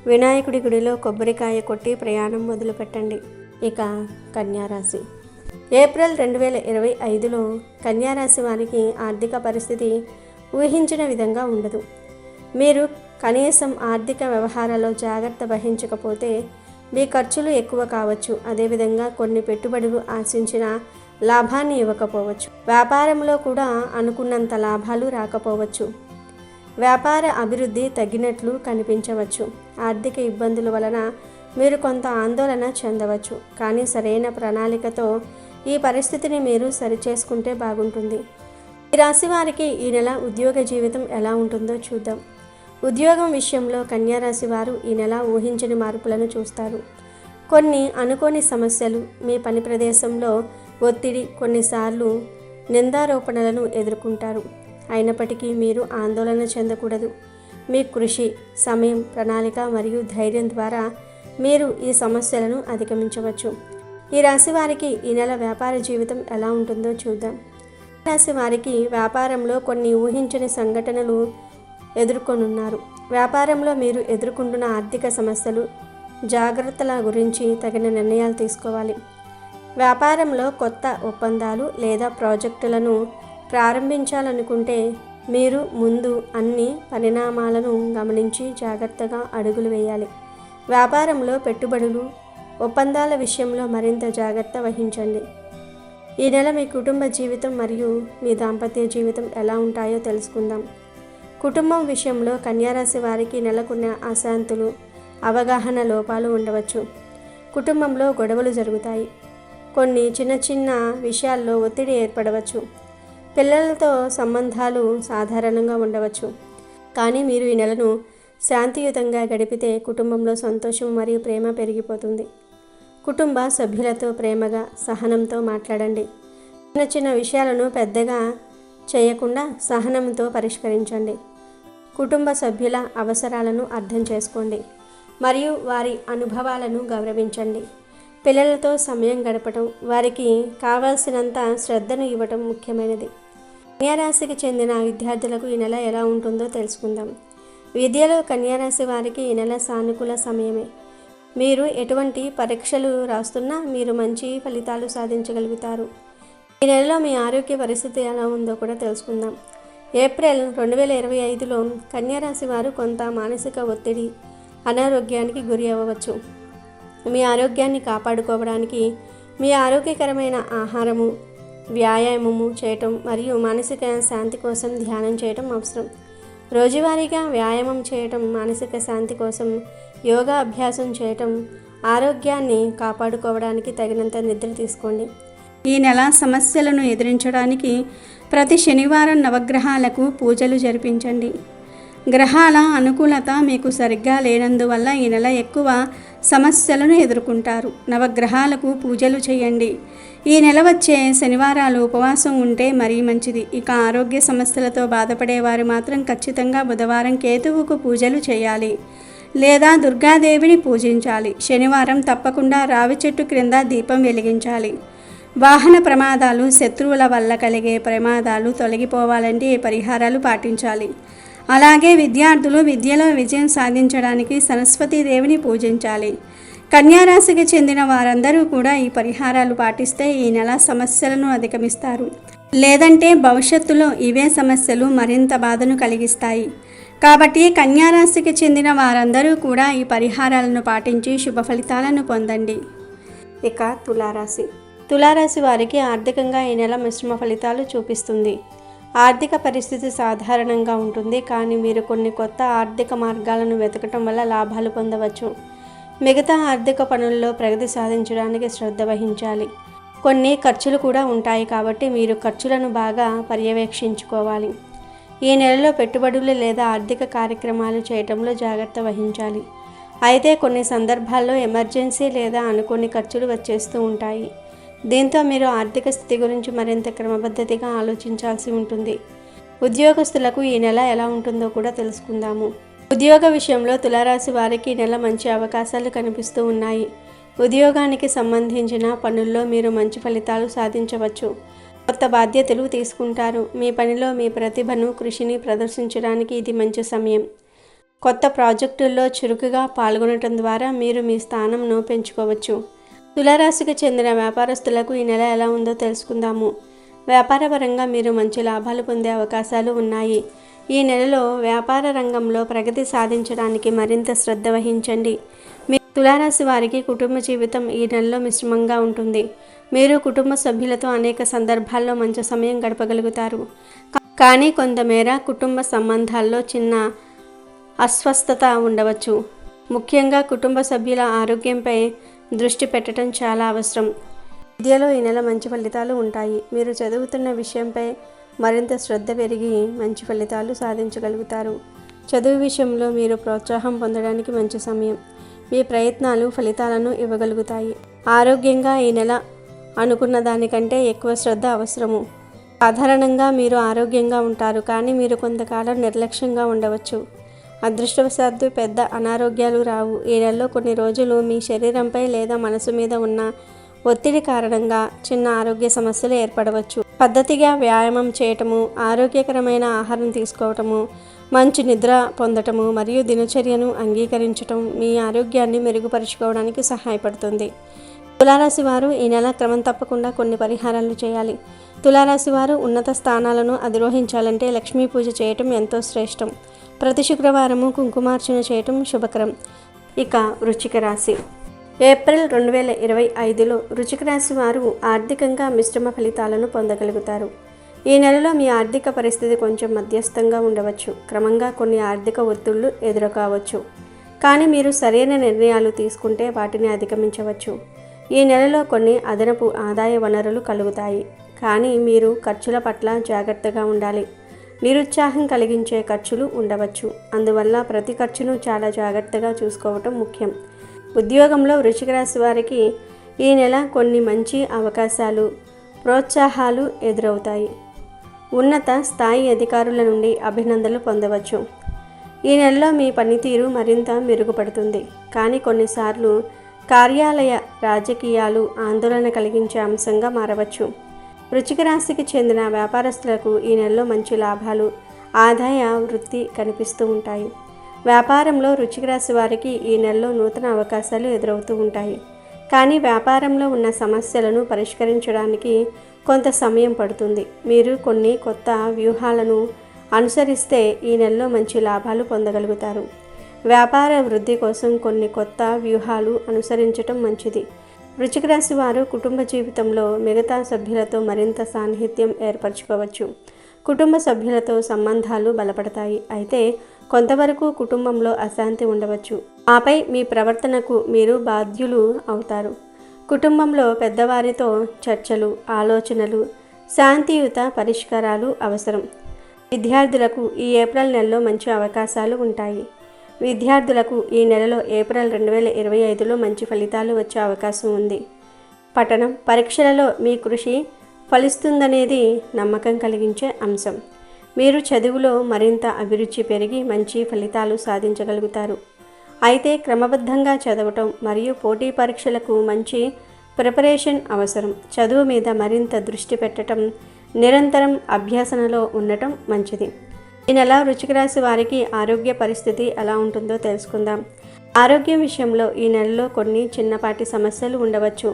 వినాయకుడి గుడిలో కొబ్బరికాయ కొట్టి ప్రయాణం మొదలుపెట్టండి. ఇక కన్యారాశి. ఏప్రిల్ 2025లో కన్యారాశి వారికి ఆర్థిక పరిస్థితి ఊహించిన విధంగా ఉండదు. మీరు కనీసం ఆర్థిక వ్యవహారాల్లో జాగ్రత్త వహించకపోతే మీ ఖర్చులు ఎక్కువ కావచ్చు. అదేవిధంగా కొన్ని పెట్టుబడులు ఆశించిన లాభాన్ని ఇవ్వకపోవచ్చు. వ్యాపారంలో కూడా అనుకున్నంత లాభాలు రాకపోవచ్చు. వ్యాపార అభివృద్ధి తగ్గినట్లు కనిపించవచ్చు. ఆర్థిక ఇబ్బందుల వలన మీరు కొంత ఆందోళన చెందవచ్చు. కానీ సరైన ప్రణాళికతో ఈ పరిస్థితిని మీరు సరిచేసుకుంటే బాగుంటుంది. ఈ రాశి వారికి ఈ నెల ఉద్యోగ జీవితం ఎలా ఉంటుందో చూద్దాం. ఉద్యోగం విషయంలో కన్యారాశి వారు ఈ నెల ఊహించని మార్పులను చూస్తారు. కొన్ని అనుకోని సమస్యలు, మీ పని ప్రదేశంలో ఒత్తిడి, కొన్నిసార్లు నిందారోపణలను ఎదుర్కొంటారు. అయినప్పటికీ మీరు ఆందోళన చెందకూడదు. మీ కృషి, సమయం, ప్రణాళిక మరియు ధైర్యం ద్వారా మీరు ఈ సమస్యలను అధిగమించవచ్చు. ఈ రాశి వారికి ఈ నెల వ్యాపార జీవితం ఎలా ఉంటుందో చూద్దాం. రాశి వారికి వ్యాపారంలో కొన్ని ఊహించని సంఘటనలు ఎదుర్కొనున్నారు. వ్యాపారంలో మీరు ఎదుర్కొంటున్న ఆర్థిక సమస్యలు, జాగ్రత్తల గురించి తగిన నిర్ణయాలు తీసుకోవాలి. వ్యాపారంలో కొత్త ఒప్పందాలు లేదా ప్రాజెక్టులను ప్రారంభించాలనుకుంటే మీరు ముందు అన్ని పరిణామాలను గమనించి జాగ్రత్తగా అడుగులు వేయాలి. వ్యాపారంలో పెట్టుబడులు, ఒప్పందాల విషయంలో మరింత జాగ్రత్త వహించండి. ఈ నెల మీ కుటుంబ జీవితం మరియు మీ దాంపత్య జీవితం ఎలా ఉంటాయో తెలుసుకుందాం. కుటుంబం విషయంలో కన్యారాశి వారికి నెలకొన్న అశాంతులు, అవగాహన లోపాలు ఉండవచ్చు. కుటుంబంలో గొడవలు జరుగుతాయి. కొన్ని చిన్న చిన్న విషయాల్లో ఒత్తిడి ఏర్పడవచ్చు. పిల్లలతో సంబంధాలు సాధారణంగా ఉండవచ్చు. కానీ మీరు ఈ నెలను శాంతియుతంగా గడిపితే కుటుంబంలో సంతోషం మరియు ప్రేమ పెరిగిపోతుంది. కుటుంబ సభ్యులతో ప్రేమగా, సహనంతో మాట్లాడండి. చిన్న చిన్న విషయాలను పెద్దగా చేయకుండా సహనంతో పరిష్కరించండి. కుటుంబ సభ్యుల అవసరాలను అర్థం చేసుకోండి మరియు వారి అనుభవాలను గౌరవించండి. పిల్లలతో సమయం గడపటం, వారికి కావాల్సినంత శ్రద్ధను ఇవ్వటం ముఖ్యమైనది. కన్యారాశికి చెందిన విద్యార్థులకు ఈ నెల ఎలా ఉంటుందో తెలుసుకుందాం. విద్యలో కన్యారాశి వారికి ఈ నెల సానుకూల సమయమే. మీరు ఎటువంటి పరీక్షలు రాస్తున్నా మీరు మంచి ఫలితాలు సాధించగలుగుతారు. ఈ నెలలో మీ ఆరోగ్య పరిస్థితి ఎలా ఉందో కూడా తెలుసుకుందాం. ఏప్రిల్ 2025లో కన్యారాశి వారు కొంత మానసిక ఒత్తిడి, అనారోగ్యానికి గురి అవ్వవచ్చు. మీ ఆరోగ్యాన్ని కాపాడుకోవడానికి మీ ఆరోగ్యకరమైన ఆహారము, వ్యాయామము చేయటం మరియు మానసిక శాంతి కోసం ధ్యానం చేయటం అవసరం. రోజువారీగా వ్యాయామం చేయటం, మానసిక శాంతి కోసం యోగా అభ్యాసం చేయటం, ఆరోగ్యాన్ని కాపాడుకోవడానికి తగినంత నిద్ర తీసుకోండి. ఈ నెల సమస్యలను ఎదిరించడానికి ప్రతి శనివారం నవగ్రహాలకు పూజలు జరిపించండి. గ్రహాల అనుకూలత మీకు సరిగ్గా లేనందువల్ల ఈ నెల ఎక్కువ సమస్యలను ఎదుర్కొంటారు. నవగ్రహాలకు పూజలు చేయండి. ఈ నెల వచ్చే శనివారాలు ఉపవాసం ఉంటే మరీ మంచిది. ఇక ఆరోగ్య సమస్యలతో బాధపడేవారు మాత్రం ఖచ్చితంగా బుధవారం కేతువుకు పూజలు చేయాలి లేదా దుర్గాదేవిని పూజించాలి. శనివారం తప్పకుండా రావి చెట్టు క్రింద దీపం వెలిగించాలి. వాహన ప్రమాదాలు, శత్రువుల వల్ల కలిగే ప్రమాదాలు తొలగిపోవాలంటే ఈ పరిహారాలు పాటించాలి. అలాగే విద్యార్థులు విద్యలో విజయం సాధించడానికి సరస్వతీదేవిని పూజించాలి. కన్యారాశికి చెందిన వారందరూ కూడా ఈ పరిహారాలు పాటిస్తే ఈ నెల సమస్యలను అధిగమిస్తారు. లేదంటే భవిష్యత్తులో ఇవే సమస్యలు మరింత బాధను కలిగిస్తాయి. కాబట్టి కన్యారాశికి చెందిన వారందరూ కూడా ఈ పరిహారాలను పాటించి శుభ ఫలితాలను పొందండి. ఇక తులారాశి వారికి ఆర్థికంగా ఈ నెల మిశ్రమ ఫలితాలు చూపిస్తుంది. ఆర్థిక పరిస్థితి సాధారణంగా ఉంటుంది, కానీ మీరు కొన్ని కొత్త ఆర్థిక మార్గాలను వెతకటం వల్ల లాభాలు పొందవచ్చు. మిగతా ఆర్థిక పనుల్లో ప్రగతి సాధించడానికి శ్రద్ధ వహించాలి. కొన్ని ఖర్చులు కూడా ఉంటాయి, కాబట్టి మీరు ఖర్చులను బాగా పర్యవేక్షించుకోవాలి. ఈ నెలలో పెట్టుబడులు లేదా ఆర్థిక కార్యక్రమాలు చేయటంలో జాగ్రత్త వహించాలి. అయితే కొన్ని సందర్భాల్లో ఎమర్జెన్సీ లేదా అనుకోని ఖర్చులు వచ్చేస్తూ ఉంటాయి. దీంతో మీరు ఆర్థిక స్థితి గురించి మరింత క్రమబద్ధతగా ఆలోచించాల్సి ఉంటుంది. ఉద్యోగస్తులకు ఈ నెల ఎలా ఉంటుందో కూడా తెలుసుకుందాము. ఉద్యోగ విషయంలో తులారాశి వారికి ఈ నెల మంచి అవకాశాలు కనిపిస్తూ ఉన్నాయి. ఉద్యోగానికి సంబంధించిన పనుల్లో మీరు మంచి ఫలితాలు సాధించవచ్చు. కొత్త బాధ్యతలు తీసుకుంటారు. మీ పనిలో మీ ప్రతిభను, కృషిని ప్రదర్శించడానికి ఇది మంచి సమయం. కొత్త ప్రాజెక్టుల్లో చురుకుగా పాల్గొనడం ద్వారా మీరు మీ స్థానంను పెంచుకోవచ్చు. తులారాశికి చెందిన వ్యాపారస్తులకు ఈ నెల ఎలా ఉందో తెలుసుకుందాము. వ్యాపారపరంగా మీరు మంచి లాభాలు పొందే అవకాశాలు ఉన్నాయి. ఈ నెలలో వ్యాపార రంగంలో ప్రగతి సాధించడానికి మరింత శ్రద్ధ వహించండి. మీ తులారాశి వారికి కుటుంబ జీవితం ఈ నెలలో మిశ్రమంగా ఉంటుంది. మీరు కుటుంబ సభ్యులతో అనేక సందర్భాల్లో మంచి సమయం గడపగలుగుతారు. కానీ కొంతమేర కుటుంబ సంబంధాల్లో చిన్న అస్వస్థత ఉండవచ్చు. ముఖ్యంగా కుటుంబ సభ్యుల ఆరోగ్యంపై దృష్టి పెట్టడం చాలా అవసరం. విద్యలో ఈ నెల మంచి ఫలితాలు ఉంటాయి. మీరు చదువుతున్న విషయంపై మరింత శ్రద్ధ పెరిగి మంచి ఫలితాలు సాధించగలుగుతారు. చదువు విషయంలో మీరు ప్రోత్సాహం పొందడానికి మంచి సమయం. మీ ప్రయత్నాలు ఫలితాలను ఇవ్వగలుగుతాయి. ఆరోగ్యంగా ఈ నెల అనుకున్న దానికంటే ఎక్కువ శ్రద్ధ అవసరము. సాధారణంగా మీరు ఆరోగ్యంగా ఉంటారు, కానీ మీరు కొంతకాలం నిర్లక్ష్యంగా ఉండవచ్చు. అదృష్టవశాత్తు పెద్ద అనారోగ్యాలు రావు. ఈ నెలలో కొన్ని రోజులు మీ శరీరంపై లేదా మనసు మీద ఉన్న ఒత్తిడి కారణంగా చిన్న ఆరోగ్య సమస్యలు ఏర్పడవచ్చు. పద్ధతిగా వ్యాయామం చేయటము, ఆరోగ్యకరమైన ఆహారం తీసుకోవటము, మంచి నిద్ర పొందటము మరియు దినచర్యను అంగీకరించటం మీ ఆరోగ్యాన్ని మెరుగుపరుచుకోవడానికి సహాయపడుతుంది. తులారాశి వారు ఈ నెల క్రమం తప్పకుండా కొన్ని పరిహారాలు చేయాలి. తులారాశి వారు ఉన్నత స్థానాలను అధిరోహించాలంటే లక్ష్మీ పూజ చేయటం ఎంతో శ్రేష్టం. ప్రతి శుక్రవారము కుంకుమార్చన చేయటం శుభకరం. ఇక వృశ్చిక రాశి. ఏప్రిల్ 2025లో వృశ్చిక రాశి వారు ఆర్థికంగా మిశ్రమ ఫలితాలను పొందగలుగుతారు. ఈ నెలలో మీ ఆర్థిక పరిస్థితి కొంచెం మధ్యస్థంగా ఉండవచ్చు. క్రమంగా కొన్ని ఆర్థిక ఒత్తిళ్లు ఎదురుకావచ్చు. కానీ మీరు సరైన నిర్ణయాలు తీసుకుంటే వాటిని అధిగమించవచ్చు. ఈ నెలలో కొన్ని అదనపు ఆదాయ వనరులు కలుగుతాయి. కానీ మీరు ఖర్చుల పట్ల జాగ్రత్తగా ఉండాలి. నిరుత్సాహం కలిగించే ఖర్చులు ఉండవచ్చు. అందువల్ల ప్రతి ఖర్చును చాలా జాగ్రత్తగా చూసుకోవటం ముఖ్యం. ఉద్యోగంలో వృశ్చిక రాశి వారికి ఈ నెల కొన్ని మంచి అవకాశాలు, ప్రోత్సాహాలు ఎదురవుతాయి. ఉన్నత స్థాయి అధికారుల నుండి అభినందనలు పొందవచ్చు. ఈ నెలలో మీ పనితీరు మరింత మెరుగుపడుతుంది. కానీ కొన్నిసార్లు కార్యాలయ రాజకీయాలు ఆందోళన కలిగించే అంశంగా మారవచ్చు. వృశ్చిక రాశికి చెందిన వ్యాపారస్తులకు ఈ నెలలో మంచి లాభాలు, ఆదాయ వృద్ధి కనిపిస్తూ ఉంటాయి. వ్యాపారంలో వృశ్చిక రాశి వారికి ఈ నెలలో నూతన అవకాశాలు ఎదురవుతూ ఉంటాయి. కానీ వ్యాపారంలో ఉన్న సమస్యలను పరిష్కరించడానికి కొంత సమయం పడుతుంది. మీరు కొన్ని కొత్త వ్యూహాలను అనుసరిస్తే ఈ నెలలో మంచి లాభాలు పొందగలుగుతారు. వ్యాపార వృద్ధి కోసం కొన్ని కొత్త వ్యూహాలు అనుసరించటం మంచిది. వృశ్చిక రాశి వారు కుటుంబ జీవితంలో మిగతా సభ్యులతో మరింత సాన్నిహిత్యం ఏర్పరచుకోవచ్చు. కుటుంబ సభ్యులతో సంబంధాలు బలపడతాయి. అయితే కొంతవరకు కుటుంబంలో అశాంతి ఉండవచ్చు. ఆపై మీ ప్రవర్తనకు మీరు బాధ్యులు అవుతారు. కుటుంబంలో పెద్దవారితో చర్చలు, ఆలోచనలు, శాంతియుత పరిష్కారాలు అవసరం. విద్యార్థులకు ఈ ఏప్రిల్ నెలలో మంచి అవకాశాలు ఉంటాయి. విద్యార్థులకు ఈ నెలలో ఏప్రిల్ 2025లో మంచి ఫలితాలు వచ్చే అవకాశం ఉంది. పఠనం, పరీక్షలలో మీ కృషి ఫలిస్తుందనేది నమ్మకం కలిగించే అంశం. మీరు చదువులో మరింత అభిరుచి పెరిగి మంచి ఫలితాలు సాధించగలుగుతారు. అయితే క్రమబద్ధంగా చదవటం మరియు పోటీ పరీక్షలకు మంచి ప్రిపరేషన్ అవసరం. చదువు మీద మరింత దృష్టి పెట్టడం, నిరంతరం అభ్యాసనలో ఉండటం మంచిది. ఈ నెల వృశ్చిక రాశి వారికి ఆరోగ్య పరిస్థితి ఎలా ఉంటుందో తెలుసుకుందాం. ఆరోగ్యం విషయంలో ఈ నెలలో కొన్ని చిన్నపాటి సమస్యలు ఉండవచ్చు.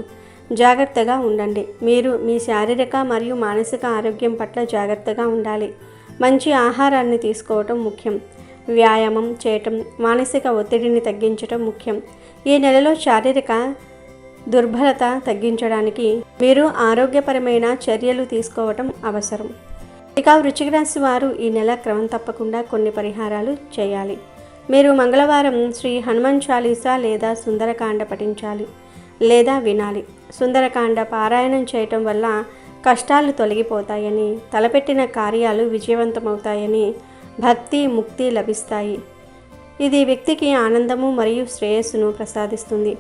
జాగ్రత్తగా ఉండండి. మీరు మీ శారీరక మరియు మానసిక ఆరోగ్యం పట్ల జాగ్రత్తగా ఉండాలి. మంచి ఆహారాన్ని తీసుకోవటం ముఖ్యం. వ్యాయామం చేయటం, మానసిక ఒత్తిడిని తగ్గించటం ముఖ్యం. ఈ నెలలో శారీరక దుర్బలత తగ్గించడానికి మీరు ఆరోగ్యపరమైన చర్యలు తీసుకోవటం అవసరం. ఇక వృశ్చిక రాశి వారు ఈ నెల క్రమం తప్పకుండా కొన్ని పరిహారాలు చేయాలి. మీరు మంగళవారం శ్రీ హనుమాన్ చాలీసా లేదా సుందరకాండ పఠించాలి లేదా వినాలి. సుందరకాండ పారాయణం చేయటం వల్ల కష్టాలు తొలగిపోతాయని, తలపెట్టిన కార్యాలు విజయవంతమవుతాయని, భక్తి ముక్తి లభిస్తాయి. ఇది వ్యక్తికి ఆనందము మరియు శ్రేయస్సును ప్రసాదిస్తుంది.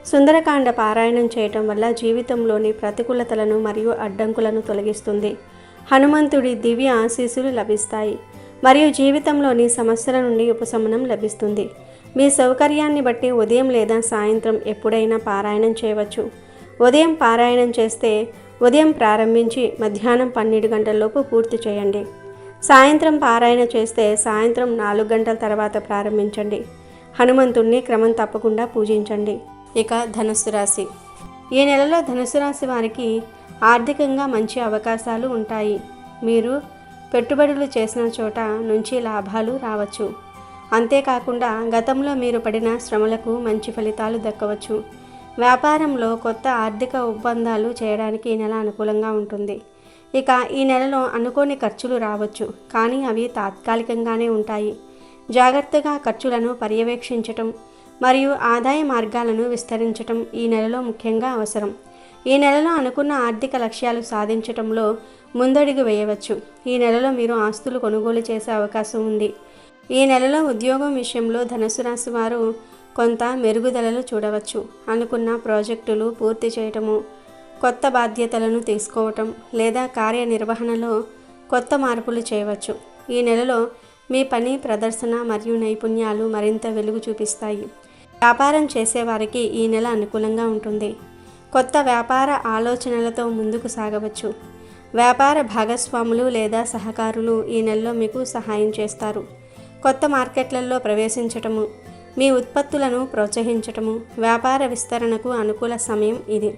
సుందరకాండ పారాయణం చేయటం వల్ల జీవితంలోని ప్రతికూలతలను మరియు అడ్డంకులను తొలగిస్తుంది. హనుమంతుడి దివ్య ఆశీస్సులు లభిస్తాయి మరియు జీవితంలోని సమస్యల నుండి ఉపశమనం లభిస్తుంది. మీ సౌకర్యాన్ని బట్టి ఉదయం లేదా సాయంత్రం ఎప్పుడైనా పారాయణం చేయవచ్చు. ఉదయం పారాయణం చేస్తే ఉదయం ప్రారంభించి మధ్యాహ్నం 12 గంటలలోపు పూర్తి చేయండి. సాయంత్రం పారాయణ చేస్తే సాయంత్రం 4 గంటల తర్వాత ప్రారంభించండి. హనుమంతుణ్ణి క్రమం తప్పకుండా పూజించండి. ఇక ధనుస్సు రాశి. ఈ నెలలో ధనుస్సు రాశి వారికి ఆర్థికంగా మంచి అవకాశాలు ఉంటాయి. మీరు పెట్టుబడులు చేసిన చోట నుంచి లాభాలు రావచ్చు. అంతేకాకుండా గతంలో మీరు పడిన శ్రమలకు మంచి ఫలితాలు దక్కవచ్చు. వ్యాపారంలో కొత్త ఆర్థిక ఒప్పందాలు చేయడానికి ఈ నెల అనుకూలంగా ఉంటుంది. ఇక ఈ నెలలో అనుకోని ఖర్చులు రావచ్చు, కానీ అవి తాత్కాలికంగానే ఉంటాయి. జాగ్రత్తగా ఖర్చులను పర్యవేక్షించటం మరియు ఆదాయ మార్గాలను విస్తరించటం ఈ నెలలో ముఖ్యంగా అవసరం. ఈ నెలలో అనుకున్న ఆర్థిక లక్ష్యాలు సాధించటంలో ముందడుగు వేయవచ్చు. ఈ నెలలో మీరు ఆస్తులు కొనుగోలు చేసే అవకాశం ఉంది. ఈ నెలలో ఉద్యోగం విషయంలో ధనుసు రాశి వారు కొంత మెరుగుదలలు చూడవచ్చు. అనుకున్న ప్రాజెక్టులు పూర్తి చేయటము, కొత్త బాధ్యతలను తీసుకోవటం లేదా కార్యనిర్వహణలో కొత్త మార్పులు చేయవచ్చు. ఈ నెలలో మీ పని ప్రదర్శన మరియు నైపుణ్యాలు మరింత వెలుగు చూపిస్తాయి. వ్యాపారం చేసేవారికి ఈ నెల అనుకూలంగా ఉంటుంది. కొత్త వ్యాపార ఆలోచనలతో ముందుకు సాగవచ్చు. వ్యాపార భాగస్వాములు లేదా సహకారులు ఈ నెలలో మీకు సహాయం చేస్తారు. కొత్త మార్కెట్లలో ప్రవేశించటము, మీ ఉత్పత్తులను ప్రోత్సహించటము, వ్యాపార విస్తరణకు అనుకూల సమయం ఇది.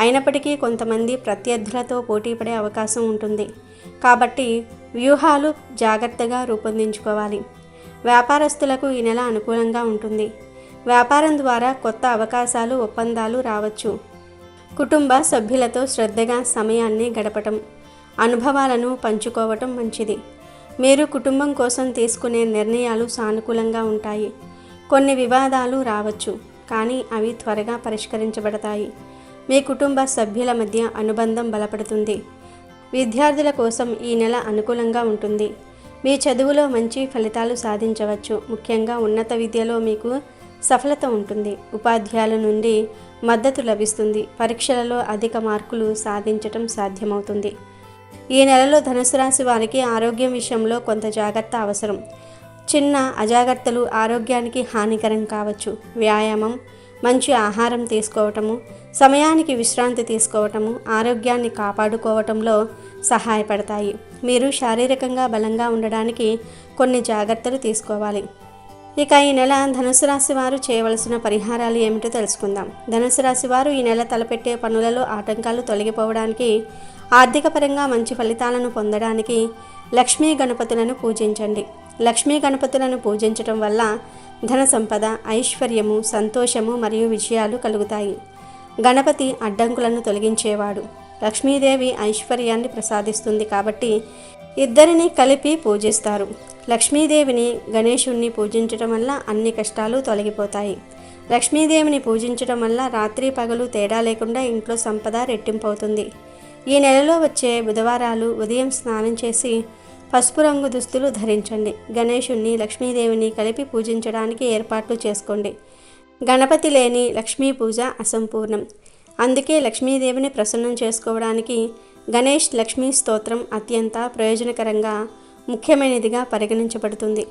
అయినప్పటికీ కొంతమంది ప్రత్యర్థులతో పోటీపడే అవకాశం ఉంటుంది. కాబట్టి వ్యూహాలు జాగ్రత్తగా రూపొందించుకోవాలి. వ్యాపారస్తులకు ఈ నెల అనుకూలంగా ఉంటుంది. వ్యాపారం ద్వారా కొత్త అవకాశాలు, ఒప్పందాలు రావచ్చు. కుటుంబ సభ్యులతో శ్రద్ధగా సమయాన్ని గడపటం, అనుభవాలను పంచుకోవటం మంచిది. మీరు కుటుంబం కోసం తీసుకునే నిర్ణయాలు సానుకూలంగా ఉంటాయి. కొన్ని వివాదాలు రావచ్చు, కానీ అవి త్వరగా పరిష్కరించబడతాయి. మీ కుటుంబ సభ్యుల మధ్య అనుబంధం బలపడుతుంది. విద్యార్థుల కోసం ఈ నెల అనుకూలంగా ఉంటుంది. మీ చదువులో మంచి ఫలితాలు సాధించవచ్చు. ముఖ్యంగా ఉన్నత విద్యలో మీకు సఫలత ఉంటుంది. ఉపాధ్యాయుల నుండి మద్దతు లభిస్తుంది. పరీక్షలలో అధిక మార్కులు సాధించటం సాధ్యమవుతుంది. ఈ నెలలో ధనుసు రాశి వారికి ఆరోగ్యం విషయంలో కొంత జాగ్రత్త అవసరం. చిన్న అజాగ్రత్తలు ఆరోగ్యానికి హానికరం కావచ్చు. వ్యాయామం, మంచి ఆహారం తీసుకోవటము, సమయానికి విశ్రాంతి తీసుకోవటము ఆరోగ్యాన్ని కాపాడుకోవటంలో సహాయపడతాయి. మీరు శారీరకంగా బలంగా ఉండడానికి కొన్ని జాగ్రత్తలు తీసుకోవాలి. ఇక ఈ నెల ధనుసు రాశి వారు చేయవలసిన పరిహారాలు ఏమిటో తెలుసుకుందాం. ధనుసు రాశి వారు ఈ నెల తలపెట్టే పనులలో ఆటంకాలు తొలగిపోవడానికి, ఆర్థిక పరంగా మంచి ఫలితాలను పొందడానికి లక్ష్మీ గణపతులను పూజించండి. లక్ష్మీ గణపతులను పూజించటం వల్ల ధన సంపద, ఐశ్వర్యము, సంతోషము మరియు విజయాలు కలుగుతాయి. గణపతి అడ్డంకులను తొలగించేవాడు. లక్ష్మీదేవి ఐశ్వర్యాన్ని ప్రసాదిస్తుంది కాబట్టి ఇద్దరిని కలిపి పూజిస్తారు. లక్ష్మీదేవిని, గణేశుణ్ణి పూజించటం వల్ల అన్ని కష్టాలు తొలగిపోతాయి. లక్ష్మీదేవిని పూజించటం వల్ల రాత్రి పగలు తేడా లేకుండా ఇంట్లో సంపద రెట్టింపవుతుంది. ఈ నెలలో వచ్చే బుధవారాలు ఉదయం స్నానం చేసి పసుపు రంగు దుస్తులు ధరించండి. గణేశుణ్ణి, లక్ష్మీదేవిని కలిపి పూజించడానికి ఏర్పాట్లు చేసుకోండి. గణపతి లేని లక్ష్మీ పూజ అసంపూర్ణం. అందుకే లక్ష్మీదేవిని ప్రసన్నం చేసుకోవడానికి గణేష్ లక్ష్మీ స్తోత్రం అత్యంత ప్రయోజనకరంగా, ముఖ్యమైనదిగా పరిగణించబడుతుంది.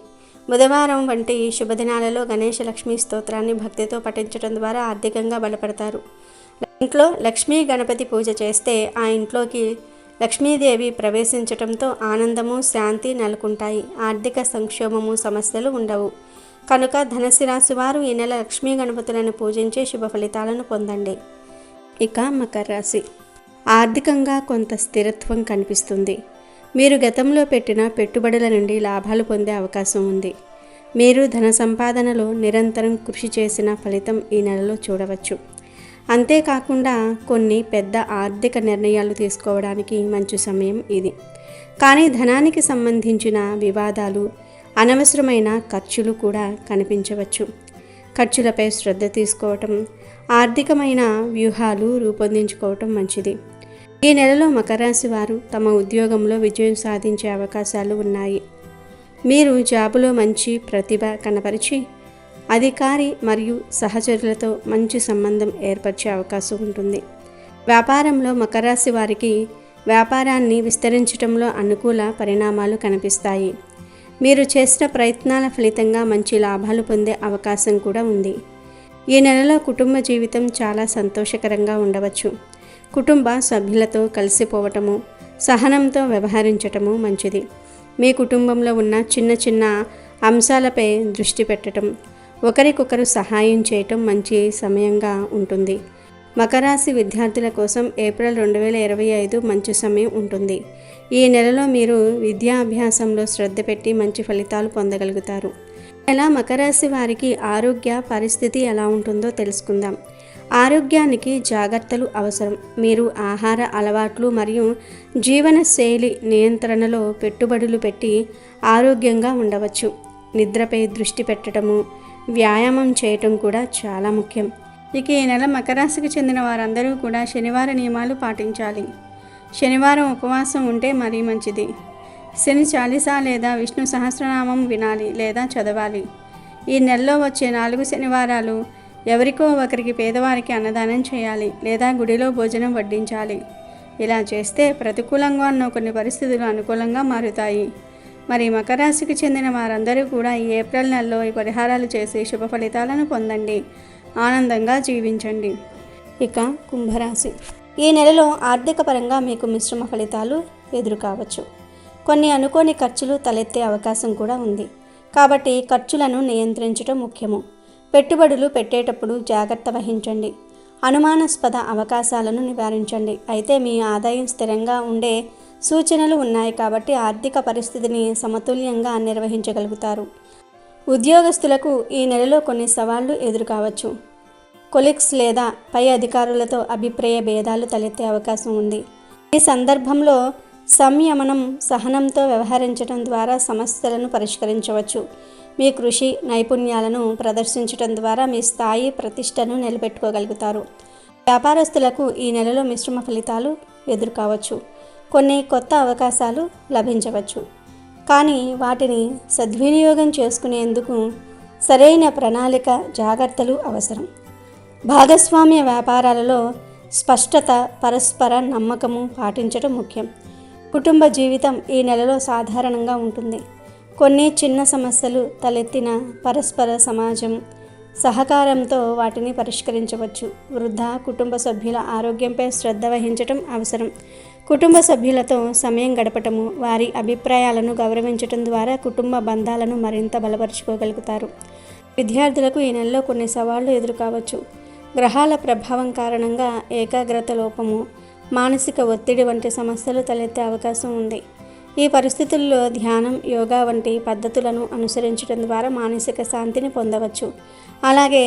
బుధవారం వంటి శుభదినాలలో గణేష లక్ష్మీ స్తోత్రాన్ని భక్తితో పఠించడం ద్వారా ఆర్థికంగా బలపడతారు. ఇంట్లో లక్ష్మీ గణపతి పూజ చేస్తే ఆ ఇంట్లోకి లక్ష్మీదేవి ప్రవేశించటంతో ఆనందము, శాంతి నెలకొంటాయి. ఆర్థిక సంక్షోభము, సమస్యలు ఉండవు. కనుక ధనుసు రాశి వారు ఈ నెల లక్ష్మీ గణపతులను పూజించి శుభ ఫలితాలను పొందండి. ఇక మకర రాశి. ఆర్థికంగా కొంత స్థిరత్వం కనిపిస్తుంది. మీరు గతంలో పెట్టిన పెట్టుబడుల నుండి లాభాలు పొందే అవకాశం ఉంది. మీరు ధన సంపాదనలో నిరంతరం కృషి చేసిన ఫలితం ఈ నెలలో చూడవచ్చు. అంతేకాకుండా కొన్ని పెద్ద ఆర్థిక నిర్ణయాలు తీసుకోవడానికి మంచి సమయం ఇది. కానీ ధనానికి సంబంధించిన వివాదాలు, అనవసరమైన ఖర్చులు కూడా కనిపించవచ్చు. ఖర్చులపై శ్రద్ధ తీసుకోవటం, ఆర్థికమైన వ్యూహాలు రూపొందించుకోవటం మంచిది. ఈ నెలలో మకర రాశి వారు తమ ఉద్యోగంలో విజయం సాధించే అవకాశాలు ఉన్నాయి. మీరు జాబులో మంచి ప్రతిభ కనపరిచి అధికారి మరియు సహచరులతో మంచి సంబంధం ఏర్పరిచే అవకాశం ఉంటుంది. వ్యాపారంలో మకర రాశి వారికి వ్యాపారాన్ని విస్తరించడంలో అనుకూల పరిణామాలు కనిపిస్తాయి. మీరు చేసిన ప్రయత్నాల ఫలితంగా మంచి లాభాలు పొందే అవకాశం కూడా ఉంది. ఈ నెలలో కుటుంబ జీవితం చాలా సంతోషకరంగా ఉండవచ్చు. కుటుంబ సభ్యులతో కలిసిపోవటము, సహనంతో వ్యవహరించటము మంచిది. మీ కుటుంబంలో ఉన్న చిన్న చిన్న అంశాలపై దృష్టి పెట్టడం, ఒకరికొకరు సహాయం చేయటం మంచి సమయంగా ఉంటుంది. మకర రాశి విద్యార్థుల కోసం ఏప్రిల్ 2025 మంచి సమయం ఉంటుంది. ఈ నెలలో మీరు విద్యాభ్యాసంలో శ్రద్ధ పెట్టి మంచి ఫలితాలు పొందగలుగుతారు. ఇలా మకర రాశి వారికి ఆరోగ్య పరిస్థితి ఎలా ఉంటుందో తెలుసుకుందాం. ఆరోగ్యానికి జాగ్రత్తలు అవసరం. మీరు ఆహార అలవాట్లు మరియు జీవన శైలి నియంత్రణలో పెట్టుబడులు పెట్టి ఆరోగ్యంగా ఉండవచ్చు. నిద్రపై దృష్టి పెట్టడము, వ్యాయామం చేయటం కూడా చాలా ముఖ్యం. ఇక ఈ నెల మకర రాశికి చెందిన వారందరూ కూడా శనివార నియమాలు పాటించాలి. శనివారం ఉపవాసం ఉంటే మరీ మంచిది. శని చాలీసా లేదా విష్ణు సహస్రనామం వినాలి లేదా చదవాలి. ఈ నెలలో వచ్చే 4 శనివారాలు ఎవరికో ఒకరికి పేదవారికి అన్నదానం చేయాలి లేదా గుడిలో భోజనం వడ్డించాలి. ఇలా చేస్తే ప్రతికూలంగా ఉన్న కొన్ని పరిస్థితులు అనుకూలంగా మారుతాయి. మరి మకర రాశికి చెందిన వారందరూ కూడా ఈ ఏప్రిల్ నెలలో ఈ పరిహారాలు చేసి శుభ ఫలితాలను పొందండి. ఆనందంగా జీవించండి. ఇక కుంభరాశి. ఈ నెలలో ఆర్థిక పరంగా మీకు మిశ్రమ ఫలితాలు ఎదురు కావచ్చు. కొన్ని అనుకోని ఖర్చులు తలెత్తే అవకాశం కూడా ఉంది. కాబట్టి ఖర్చులను నియంత్రించడం ముఖ్యము. పెట్టుబడులు పెట్టేటప్పుడు జాగ్రత్త వహించండి. అనుమానాస్పద అవకాశాలను నివారించండి. అయితే మీ ఆదాయం స్థిరంగా ఉండే సూచనలు ఉన్నాయి కాబట్టి ఆర్థిక పరిస్థితిని సమతుల్యంగా నిర్వహించగలుగుతారు. ఉద్యోగస్తులకు ఈ నెలలో కొన్ని సవాళ్లు ఎదురుకావచ్చు. కొలీగ్స్ లేదా పై అధికారులతో అభిప్రాయ భేదాలు తలెత్తే అవకాశం ఉంది. ఈ సందర్భంలో సంయమనం, సహనంతో వ్యవహరించడం ద్వారా సమస్యలను పరిష్కరించవచ్చు. మీ కృషి నైపుణ్యాలను ప్రదర్శించడం ద్వారా మీ స్థాయి, ప్రతిష్టను నిలబెట్టుకోగలుగుతారు. వ్యాపారస్తులకు ఈ నెలలో మిశ్రమ ఫలితాలు ఎదురుకావచ్చు. కొన్ని కొత్త అవకాశాలు లభించవచ్చు, కానీ వాటిని సద్వినియోగం చేసుకునేందుకు సరైన ప్రణాళిక, జాగ్రత్తలు అవసరం. భాగస్వామ్య వ్యాపారాలలో స్పష్టత, పరస్పర నమ్మకము పాటించడం ముఖ్యం. కుటుంబ జీవితం ఈ నెలలో సాధారణంగా ఉంటుంది. కొన్ని చిన్న సమస్యలు తలెత్తిన పరస్పర సహకారంతో వాటిని పరిష్కరించవచ్చు. వృద్ధ కుటుంబ సభ్యుల ఆరోగ్యంపై శ్రద్ధ వహించడం అవసరం. కుటుంబ సభ్యులతో సమయం గడపటము, వారి అభిప్రాయాలను గౌరవించడం ద్వారా కుటుంబ బంధాలను మరింత బలపరుచుకోగలుగుతారు. విద్యార్థులకు ఈ నెలలో కొన్ని సవాళ్లు ఎదురుకావచ్చు. గ్రహాల ప్రభావం కారణంగా ఏకాగ్రత లోపము, మానసిక ఒత్తిడి వంటి సమస్యలు తలెత్తే అవకాశం ఉంది. ఈ పరిస్థితుల్లో ధ్యానం, యోగా వంటి పద్ధతులను అనుసరించడం ద్వారా మానసిక శాంతిని పొందవచ్చు. అలాగే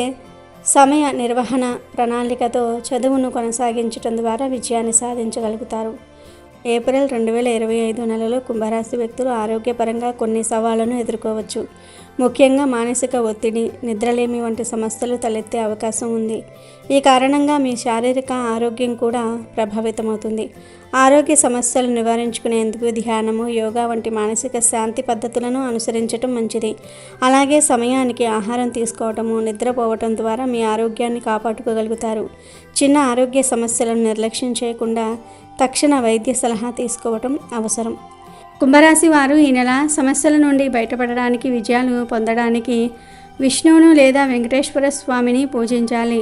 సమయ నిర్వహణ, ప్రణాళికతో చదువును కొనసాగించడం ద్వారా విజయాన్ని సాధించగలుగుతారు. ఏప్రిల్ 2025 నెలలో కుంభరాశి వ్యక్తులు ఆరోగ్యపరంగా కొన్ని సవాళ్లను ఎదుర్కోవచ్చు. ముఖ్యంగా మానసిక ఒత్తిడి, నిద్రలేమి వంటి సమస్యలు తలెత్తే అవకాశం ఉంది. ఈ కారణంగా మీ శారీరక ఆరోగ్యం కూడా ప్రభావితమవుతుంది. ఆరోగ్య సమస్యలు నివారించుకునేందుకు ధ్యానము, యోగా వంటి మానసిక శాంతి పద్ధతులను అనుసరించడం మంచిది. అలాగే సమయానికి ఆహారం తీసుకోవటము, నిద్రపోవటం ద్వారా మీ ఆరోగ్యాన్ని కాపాడుకోగలుగుతారు. చిన్న ఆరోగ్య సమస్యలను నిర్లక్ష్యం చేయకుండా తక్షణ వైద్య సలహా తీసుకోవటం అవసరం. కుంభరాశి వారు ఈ నెల సమస్యల నుండి బయటపడడానికి, విజయాలు పొందడానికి విష్ణువును లేదా వెంకటేశ్వర స్వామిని పూజించాలి.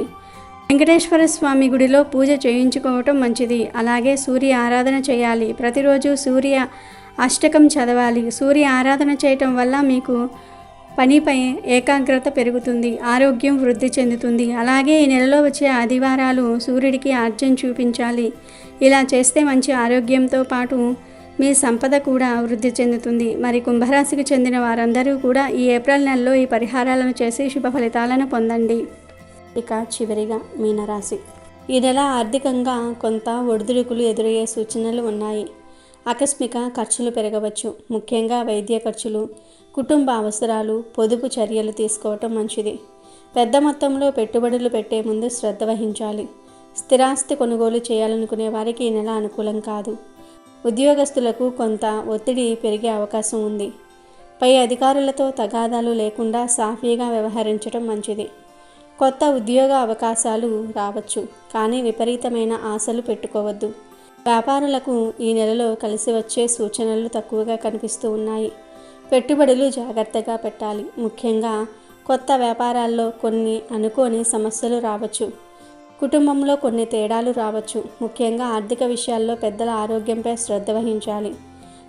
వెంకటేశ్వర స్వామి గుడిలో పూజ చేయించుకోవటం మంచిది. అలాగే సూర్య ఆరాధన చేయాలి. ప్రతిరోజు సూర్య అష్టకం చదవాలి. సూర్య ఆరాధన చేయటం వల్ల మీకు పనిపై ఏకాగ్రత పెరుగుతుంది, ఆరోగ్యం వృద్ధి చెందుతుంది. అలాగే ఈ నెలలో వచ్చే ఆదివారాలు సూర్యుడికి ఆర్జన చూపించాలి. ఇలా చేస్తే మంచి ఆరోగ్యంతో పాటు మీ సంపద కూడా వృద్ధి చెందుతుంది. మరి కుంభరాశికి చెందిన వారందరూ కూడా ఈ ఏప్రిల్ నెలలో ఈ పరిహారాలను చేసి శుభ ఫలితాలను పొందండి. ఇక చివరిగా మీనరాశి. ఈ నెల ఆర్థికంగా కొంత ఒడిదుడుకులు ఎదురయ్యే సూచనలు ఉన్నాయి. ఆకస్మిక ఖర్చులు పెరగవచ్చు. ముఖ్యంగా వైద్య ఖర్చులు, కుటుంబ అవసరాలు, పొదుపు చర్యలు తీసుకోవటం మంచిది. పెద్ద మొత్తంలో పెట్టుబడులు పెట్టే ముందు శ్రద్ధ వహించాలి. స్థిరాస్తి కొనుగోలు చేయాలనుకునే వారికి ఈ నెల అనుకూలం కాదు. ఉద్యోగస్తులకు కొంత ఒత్తిడి పెరిగే అవకాశం ఉంది. పై అధికారులతో తగాదాలు లేకుండా సాఫీగా వ్యవహరించడం మంచిది. కొత్త ఉద్యోగ అవకాశాలు రావచ్చు, కానీ విపరీతమైన ఆశలు పెట్టుకోవద్దు. వ్యాపారులకు ఈ నెలలో కలిసి వచ్చే సూచనలు తక్కువగా కనిపిస్తూ ఉన్నాయి. పెట్టుబడులు జాగ్రత్తగా పెట్టాలి. ముఖ్యంగా కొత్త వ్యాపారాల్లో కొన్ని అనుకోని సమస్యలు రావచ్చు. కుటుంబంలో కొన్ని తేడాలు రావచ్చు. ముఖ్యంగా ఆర్థిక విషయాల్లో పెద్దల ఆరోగ్యంపై శ్రద్ధ వహించాలి.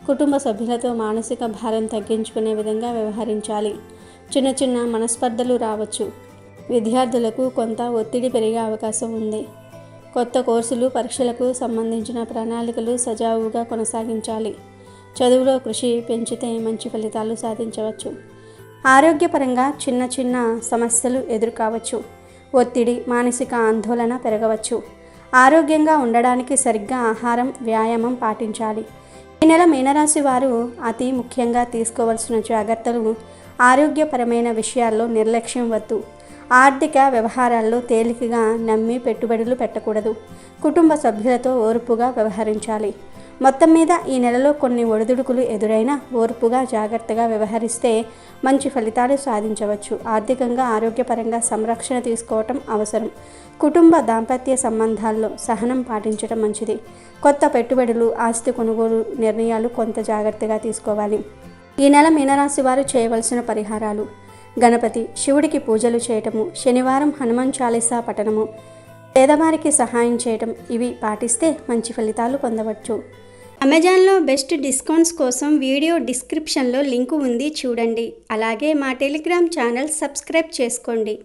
కుటుంబ సభ్యులతో మానసిక భారం తగ్గించుకునే విధంగా వ్యవహరించాలి. చిన్న చిన్న మనస్పర్ధలు రావచ్చు. విద్యార్థులకు కొంత ఒత్తిడి పెరిగే అవకాశం ఉంది. కొత్త కోర్సులు, పరీక్షలకు సంబంధించిన ప్రణాళికలు సజావుగా కొనసాగించాలి. చదువులో కృషి పెంచితే మంచి ఫలితాలు సాధించవచ్చు. ఆరోగ్యపరంగా చిన్న చిన్న సమస్యలు ఎదురుకావచ్చు. ఒత్తిడి, మానసిక ఆందోళన పెరగవచ్చు. ఆరోగ్యంగా ఉండడానికి సరిగ్గా ఆహారం, వ్యాయామం పాటించాలి. ఈ నెల మీనరాశి వారు అతి ముఖ్యంగా తీసుకోవాల్సిన జాగ్రత్తలు: ఆరోగ్యపరమైన విషయాల్లో నిర్లక్ష్యం వద్దు. ఆర్థిక వ్యవహారాల్లో తేలికగా నమ్మి పెట్టుబడులు పెట్టకూడదు. కుటుంబ సభ్యులతో ఓర్పుగా వ్యవహరించాలి. మొత్తం మీద ఈ నెలలో కొన్ని ఒడిదుడుకులు ఎదురైనా ఓర్పుగా, జాగ్రత్తగా వ్యవహరిస్తే మంచి ఫలితాలు సాధించవచ్చు. ఆర్థికంగా, ఆరోగ్యపరంగా సంరక్షణ తీసుకోవటం అవసరం. కుటుంబ, దాంపత్య సంబంధాల్లో సహనం పాటించడం మంచిది. కొత్త పెట్టుబడులు, ఆస్తి కొనుగోలు నిర్ణయాలు కొంత జాగ్రత్తగా తీసుకోవాలి. ఈ నెల మీనరాశి వారు చేయవలసిన పరిహారాలు: గణపతి, శివుడికి పూజలు చేయటము, శనివారం హనుమాన్ చాలీసా పఠనము, పేదవారికి సహాయం చేయటం, ఇవి పాటిస్తే మంచి ఫలితాలు పొందవచ్చు. అమెజాన్లో బెస్ట్ డిస్కౌంట్స్ కోసం వీడియో డిస్క్రిప్షన్లో లింకు ఉంది, చూడండి. అలాగే మా టెలిగ్రామ్ ఛానల్ సబ్స్క్రైబ్ చేసుకోండి.